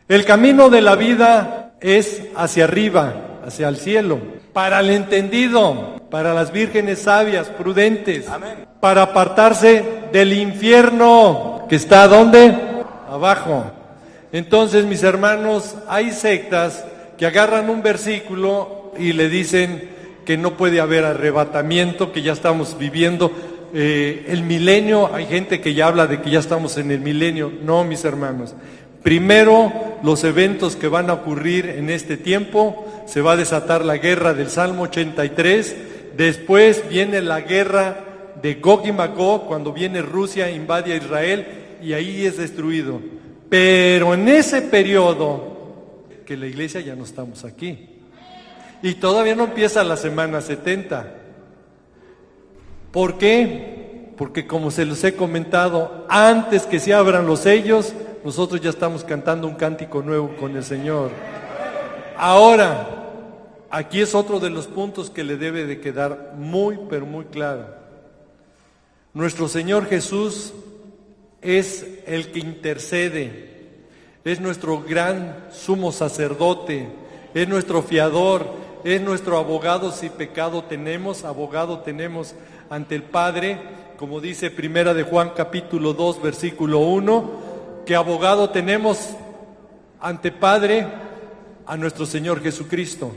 El camino de la vida es hacia arriba, hacia el cielo. Para el entendido, para las vírgenes sabias, prudentes. Amén. Para apartarse del infierno, que está ¿dónde? Abajo. Entonces, mis hermanos, hay sectas que agarran un versículo y le dicen que no puede haber arrebatamiento, que ya estamos viviendo el milenio. Hay gente que ya habla de que ya estamos en el milenio. No, mis hermanos. Primero, los eventos que van a ocurrir en este tiempo, se va a desatar la guerra del Salmo 83, después viene la guerra de Gog y Magog, cuando viene Rusia, invade a Israel, y ahí es destruido. Pero en ese periodo, que la iglesia ya no estamos aquí, y todavía no empieza la semana 70. ¿Por qué? Porque como se los he comentado, antes que se abran los sellos, nosotros ya estamos cantando un cántico nuevo con el Señor. Ahora, aquí es otro de los puntos que le debe de quedar muy, pero muy claro. Nuestro Señor Jesús es el que intercede, es nuestro gran sumo sacerdote, es nuestro fiador, es nuestro abogado. Si pecado tenemos, abogado tenemos ante el Padre, como dice Primera de Juan capítulo 2, versículo 1, que abogado tenemos ante Padre, a nuestro Señor Jesucristo.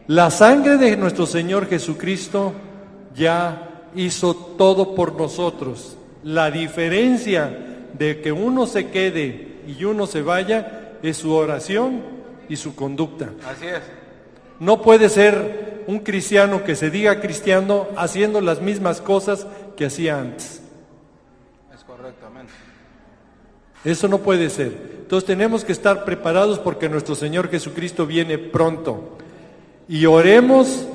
La sangre de nuestro Señor Jesucristo ya hizo todo por nosotros. La diferencia de que uno se quede y uno se vaya es su oración y su conducta. Así es. No puede ser un cristiano que se diga cristiano haciendo las mismas cosas que hacía antes. Es correcto, amén. Eso no puede ser. Entonces tenemos que estar preparados porque nuestro Señor Jesucristo viene pronto. Y oremos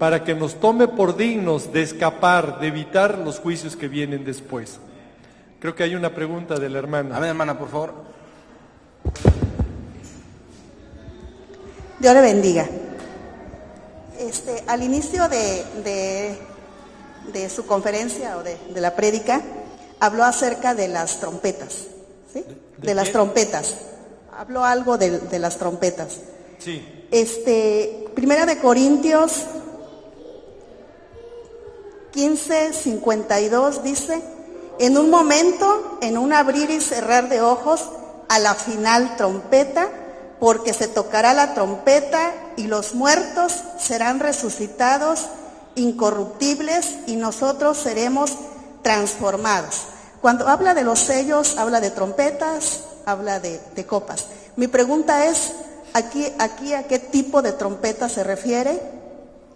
para que nos tome por dignos de escapar, de evitar los juicios que vienen después. Creo que hay una pregunta de la hermana. Amén, hermana, por favor. Dios le bendiga. Al inicio de su conferencia o de la prédica, habló acerca de las trompetas, ¿sí? De las trompetas. Habló algo de las trompetas. Sí. Primera de Corintios 15:52 dice: en un momento, en un abrir y cerrar de ojos, a la final trompeta, porque se tocará la trompeta y los muertos serán resucitados incorruptibles y nosotros seremos transformados. Cuando habla de los sellos, habla de trompetas, habla de copas. Mi pregunta es, ¿aquí a qué tipo de trompeta se refiere?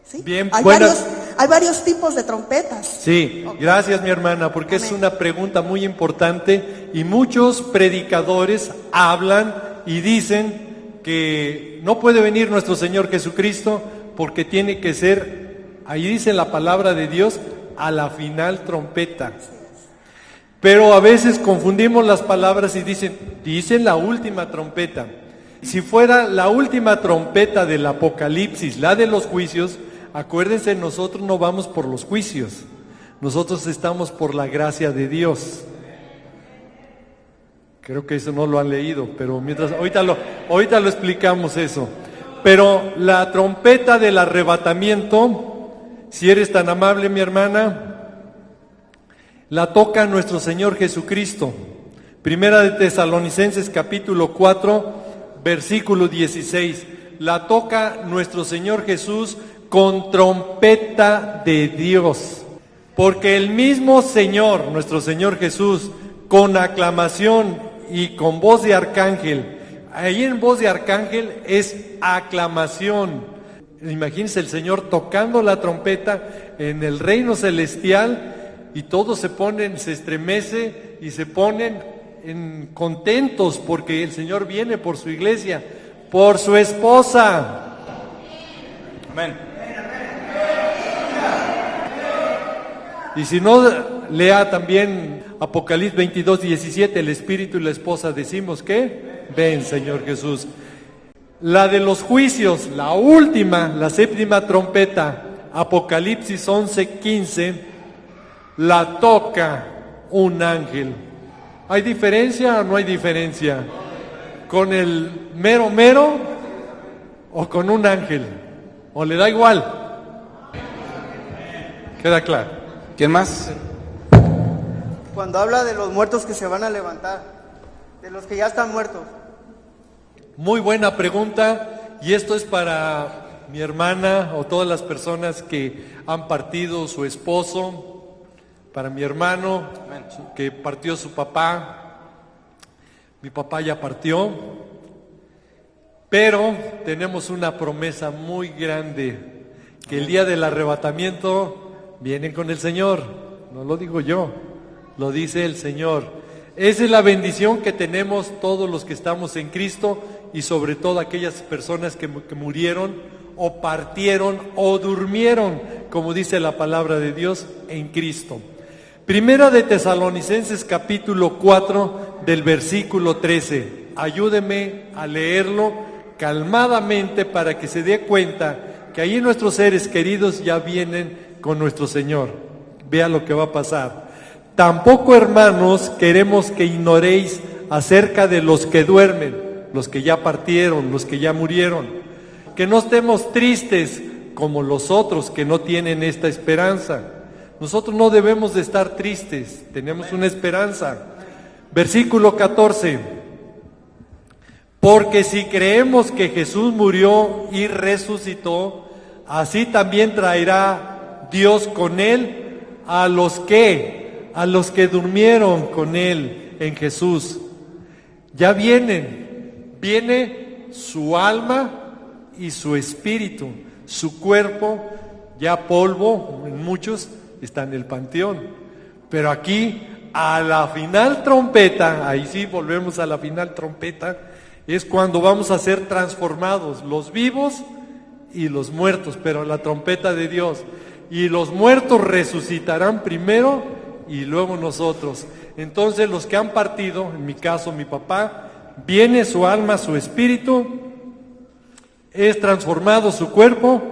¿Sí? Bien, hay varios tipos de trompetas. Sí, gracias mi hermana, porque Amén. es una pregunta muy importante y muchos predicadores hablan y dicen que no puede venir nuestro Señor Jesucristo porque tiene que ser, ahí dice la palabra de Dios, a la final trompeta. Pero a veces confundimos las palabras y dicen la última trompeta. Si fuera la última trompeta del Apocalipsis, la de los juicios, acuérdense, nosotros no vamos por los juicios, nosotros estamos por la gracia de Dios. Creo que eso no lo han leído, pero ahorita lo explicamos eso. Pero la trompeta del arrebatamiento, si eres tan amable mi hermana, la toca nuestro Señor Jesucristo. Primera de Tesalonicenses capítulo 4, versículo 16. La toca nuestro Señor Jesús con trompeta de Dios. Porque el mismo Señor, nuestro Señor Jesús, con aclamación y con voz de arcángel, ahí en voz de arcángel es aclamación. Imagínense el Señor tocando la trompeta en el reino celestial y todos se estremece y se ponen contentos porque el Señor viene por su iglesia, por su esposa. Amén. Y si no, lea también Apocalipsis 22, 17, el espíritu y la esposa decimos que ven, Señor Jesús. La de los juicios, la última, la séptima trompeta, Apocalipsis 11, 15, la toca un ángel. ¿Hay diferencia o no hay diferencia? ¿Con el mero mero o con un ángel? ¿O le da igual? Queda claro. ¿Quién más? Cuando habla de los muertos que se van a levantar, de los que ya están muertos. Muy buena pregunta, y esto es para mi hermana o todas las personas que han partido su esposo, para mi hermano que partió su papá. Mi papá ya partió, pero tenemos una promesa muy grande, que el día del arrebatamiento vienen con el Señor. No lo digo yo, lo dice el Señor. Esa es la bendición que tenemos todos los que estamos en Cristo y sobre todo aquellas personas que murieron o partieron o durmieron, como dice la palabra de Dios, en Cristo. Primera de Tesalonicenses capítulo 4 del versículo 13. Ayúdeme a leerlo calmadamente para que se dé cuenta que ahí nuestros seres queridos ya vienen con nuestro Señor. Vea lo que va a pasar. Tampoco, hermanos, queremos que ignoréis acerca de los que duermen, los que ya partieron, los que ya murieron. Que no estemos tristes como los otros que no tienen esta esperanza. Nosotros no debemos de estar tristes, tenemos una esperanza. Versículo 14. Porque si creemos que Jesús murió y resucitó, así también traerá Dios con él a los que durmieron con él en Jesús. Ya viene su alma y su espíritu, su cuerpo, ya polvo en muchos, está en el panteón, pero aquí a la final trompeta, ahí sí volvemos a la final trompeta, es cuando vamos a ser transformados, los vivos y los muertos, pero la trompeta de Dios, y los muertos resucitarán primero y luego nosotros. Entonces los que han partido, en mi caso mi papá, viene su alma, su espíritu, es transformado su cuerpo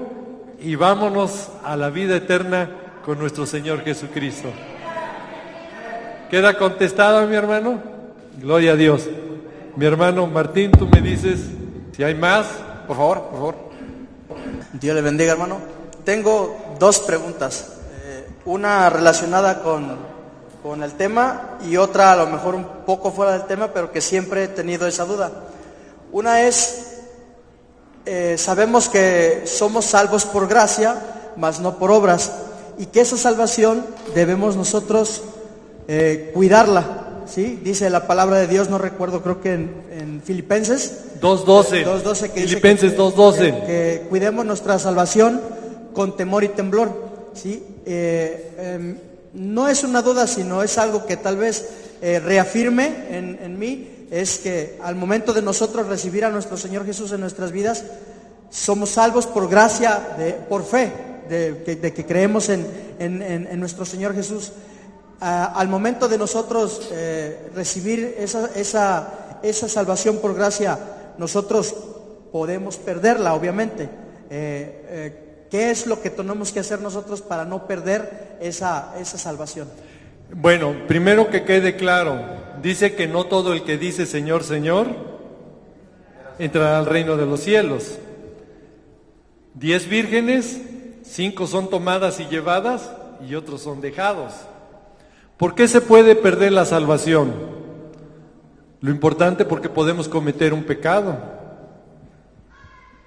y vámonos a la vida eterna con nuestro Señor Jesucristo. ¿Queda contestado, mi hermano? Gloria a Dios. Mi hermano Martín, tú me dices si hay más. Por favor. Dios le bendiga, hermano. Tengo dos preguntas. Una relacionada con con el tema, y otra a lo mejor un poco fuera del tema, pero que siempre he tenido esa duda. Una es, sabemos que somos salvos por gracia, mas no por obras, y que esa salvación debemos nosotros cuidarla. ¿Sí? Dice la palabra de Dios, no recuerdo, creo que en Filipenses 2:12, que Filipenses 2:12, que cuidemos nuestra salvación con temor y temblor. ¿Sí? No es una duda, sino es algo que tal vez reafirme en mí, es que al momento de nosotros recibir a nuestro Señor Jesús en nuestras vidas, somos salvos por gracia, por fe, de que creemos en nuestro Señor Jesús. Al momento de nosotros recibir esa salvación por gracia, nosotros podemos perderla, obviamente. ¿Qué es lo que tenemos que hacer nosotros para no perder esa salvación? Bueno, primero que quede claro, dice que no todo el que dice Señor, Señor, entrará al reino de los cielos. 10 vírgenes, 5 son tomadas y llevadas y otros son dejados. ¿Por qué se puede perder la salvación? Lo importante, porque podemos cometer un pecado.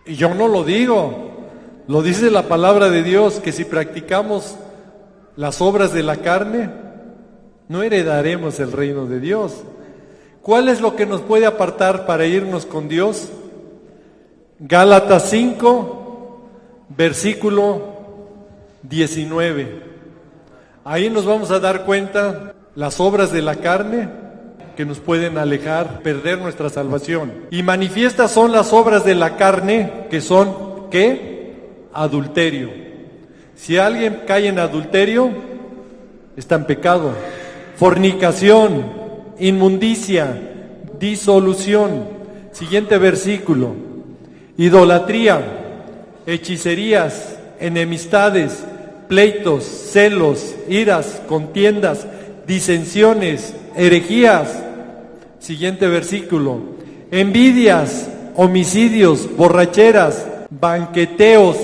Y yo no lo digo, lo dice la palabra de Dios, que si practicamos las obras de la carne, no heredaremos el reino de Dios. ¿Cuál es lo que nos puede apartar para irnos con Dios? Gálatas 5, versículo 19. Ahí nos vamos a dar cuenta las obras de la carne que nos pueden alejar, perder nuestra salvación. Y manifiestas son las obras de la carne, que son, ¿qué? Adulterio. Si alguien cae en adulterio, está en pecado. Fornicación, inmundicia, disolución. Siguiente versículo. Idolatría, hechicerías, enemistades, pleitos, celos, iras, contiendas, disensiones, herejías. Siguiente versículo. Envidias, homicidios, borracheras, banqueteos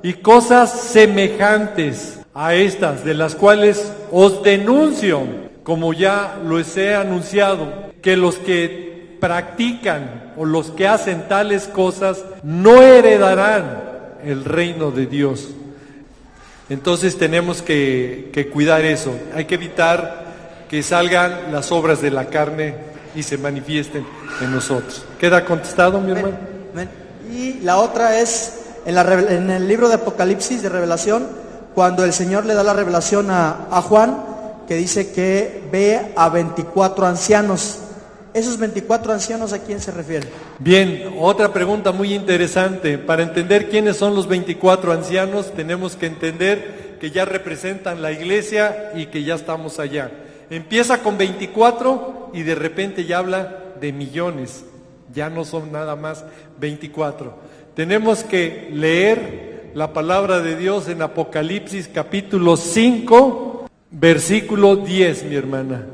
y cosas semejantes a estas, de las cuales os denuncio, como ya los he anunciado, que los que practican o los que hacen tales cosas no heredarán el reino de Dios. Entonces tenemos que cuidar eso. Hay que evitar que salgan las obras de la carne y se manifiesten en nosotros. ¿Queda contestado, mi hermano? Y la otra es en el libro de Apocalipsis, de Revelación, cuando el Señor le da la revelación a Juan, que dice que ve a 24 ancianos. ¿Esos 24 ancianos a quién se refiere? Bien, otra pregunta muy interesante. Para entender quiénes son los 24 ancianos, tenemos que entender que ya representan la iglesia y que ya estamos allá. Empieza con 24 y de repente ya habla de millones. Ya no son nada más 24. Tenemos que leer la palabra de Dios en Apocalipsis capítulo 5, versículo 10, mi hermana.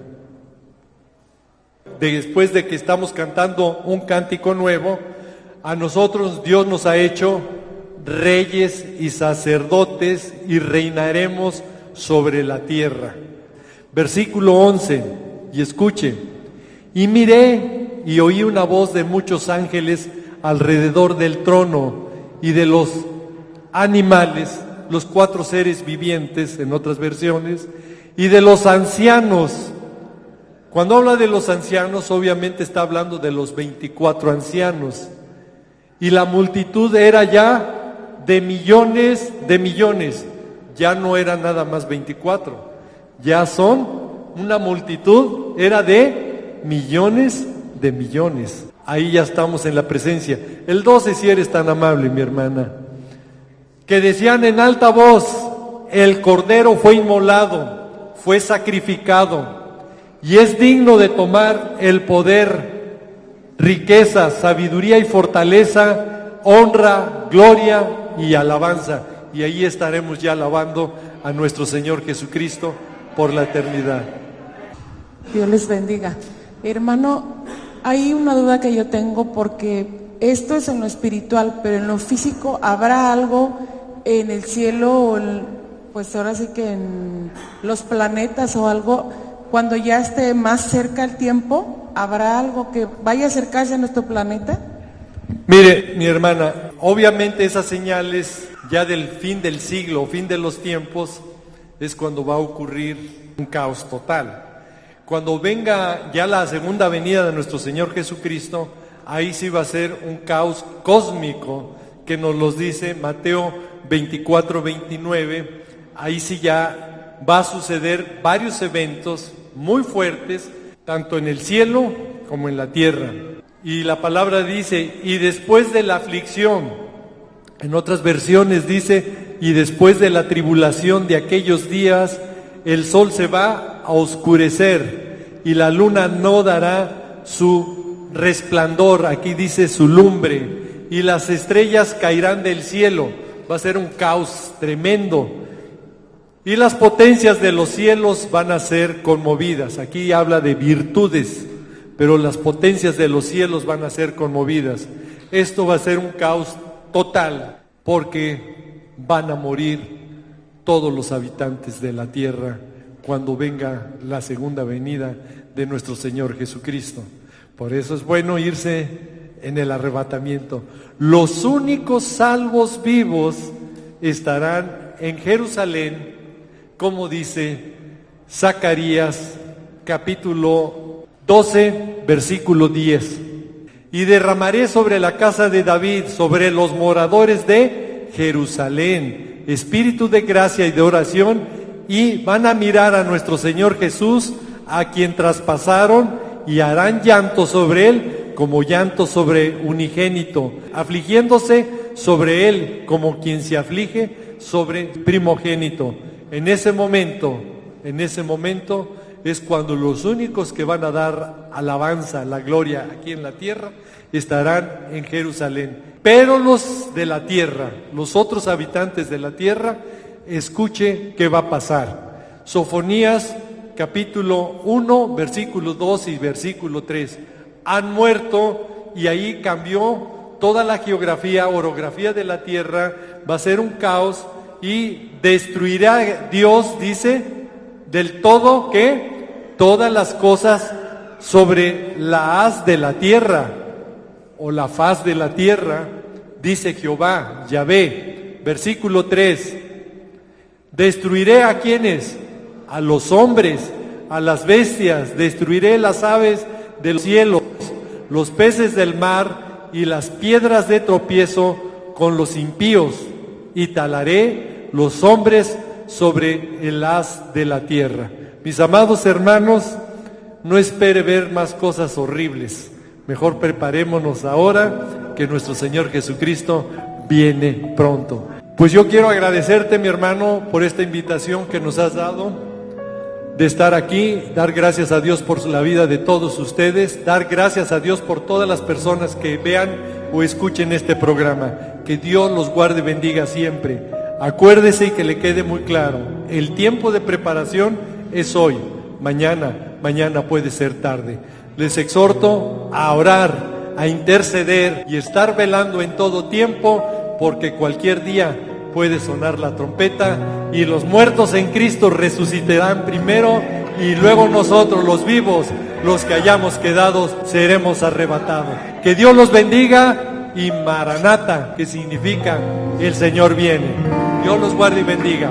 Después de que estamos cantando un cántico nuevo, a nosotros Dios nos ha hecho reyes y sacerdotes y reinaremos sobre la tierra. Versículo 11, y escuche: y miré y oí una voz de muchos ángeles alrededor del trono y de los animales, los 4 seres vivientes, en otras versiones, y de los ancianos. Cuando habla de los ancianos, obviamente está hablando de los 24 ancianos. Y la multitud era ya de millones, ya no era nada más 24, ya son una multitud, era de millones. Ahí ya estamos en la presencia. El 12, si eres tan amable, mi hermana. Que decían en alta voz: el Cordero fue inmolado, fue sacrificado, y es digno de tomar el poder, riqueza, sabiduría y fortaleza, honra, gloria y alabanza. Y ahí estaremos ya alabando a nuestro Señor Jesucristo por la eternidad. Dios les bendiga. Hermano, hay una duda que yo tengo, porque esto es en lo espiritual, pero en lo físico, ¿habrá algo en el cielo, pues ahora sí que en los planetas o algo cuando ya esté más cerca el tiempo, ¿habrá algo que vaya a acercarse a nuestro planeta? Mire, mi hermana, obviamente esas señales ya del fin del siglo, fin de los tiempos, es cuando va a ocurrir un caos total. Cuando venga ya la segunda venida de nuestro Señor Jesucristo, ahí sí va a ser un caos cósmico, que nos los dice Mateo 24, 29. Ahí sí ya va a suceder varios eventos muy fuertes, tanto en el cielo como en la tierra. Y la palabra dice, y después de la aflicción, en otras versiones dice, y después de la tribulación de aquellos días, el sol se va a oscurecer y la luna no dará su resplandor, aquí dice su lumbre, y las estrellas caerán del cielo. Va a ser un caos tremendo. Y las potencias de los cielos van a ser conmovidas. Aquí habla de virtudes, pero las potencias de los cielos van a ser conmovidas. Esto va a ser un caos total, porque van a morir todos los habitantes de la tierra cuando venga la segunda venida de nuestro Señor Jesucristo. Por eso es bueno irse en el arrebatamiento. Los únicos salvos vivos estarán en Jerusalén, como dice Zacarías capítulo 12, versículo 10. Y derramaré sobre la casa de David, sobre los moradores de Jerusalén, espíritu de gracia y de oración, y van a mirar a nuestro Señor Jesús, a quien traspasaron, y harán llanto sobre él como llanto sobre unigénito, afligiéndose sobre él como quien se aflige sobre primogénito. En ese momento es cuando los únicos que van a dar alabanza, la gloria aquí en la tierra, estarán en Jerusalén. Pero los de la tierra, los otros habitantes de la tierra, escuche qué va a pasar. Sofonías capítulo 1, versículo 2 y versículo 3. Han muerto, y ahí cambió toda la geografía, orografía de la tierra. Va a ser un caos y destruirá Dios, dice, del todo, ¿qué? Todas las cosas sobre la haz de la tierra, o la faz de la tierra, dice Jehová, Yahvé. Versículo 3. Destruiré a quienes, a los hombres, a las bestias, destruiré las aves de los cielos, los peces del mar y las piedras de tropiezo con los impíos, y talaré los hombres sobre el haz de la tierra. Mis amados hermanos, no espere ver más cosas horribles. Mejor preparémonos ahora, que nuestro Señor Jesucristo viene pronto. Pues yo quiero agradecerte, mi hermano, por esta invitación que nos has dado de estar aquí, dar gracias a Dios por la vida de todos ustedes, dar gracias a Dios por todas las personas que vean o escuchen este programa. Que Dios los guarde y bendiga siempre. Acuérdese y que le quede muy claro, el tiempo de preparación es hoy, mañana puede ser tarde. Les exhorto a orar, a interceder y estar velando en todo tiempo, porque cualquier día puede sonar la trompeta y los muertos en Cristo resucitarán primero, y luego nosotros, los vivos, los que hayamos quedado, seremos arrebatados. Que Dios los bendiga, y Maranata, que significa el Señor viene. Dios los guarde y bendiga.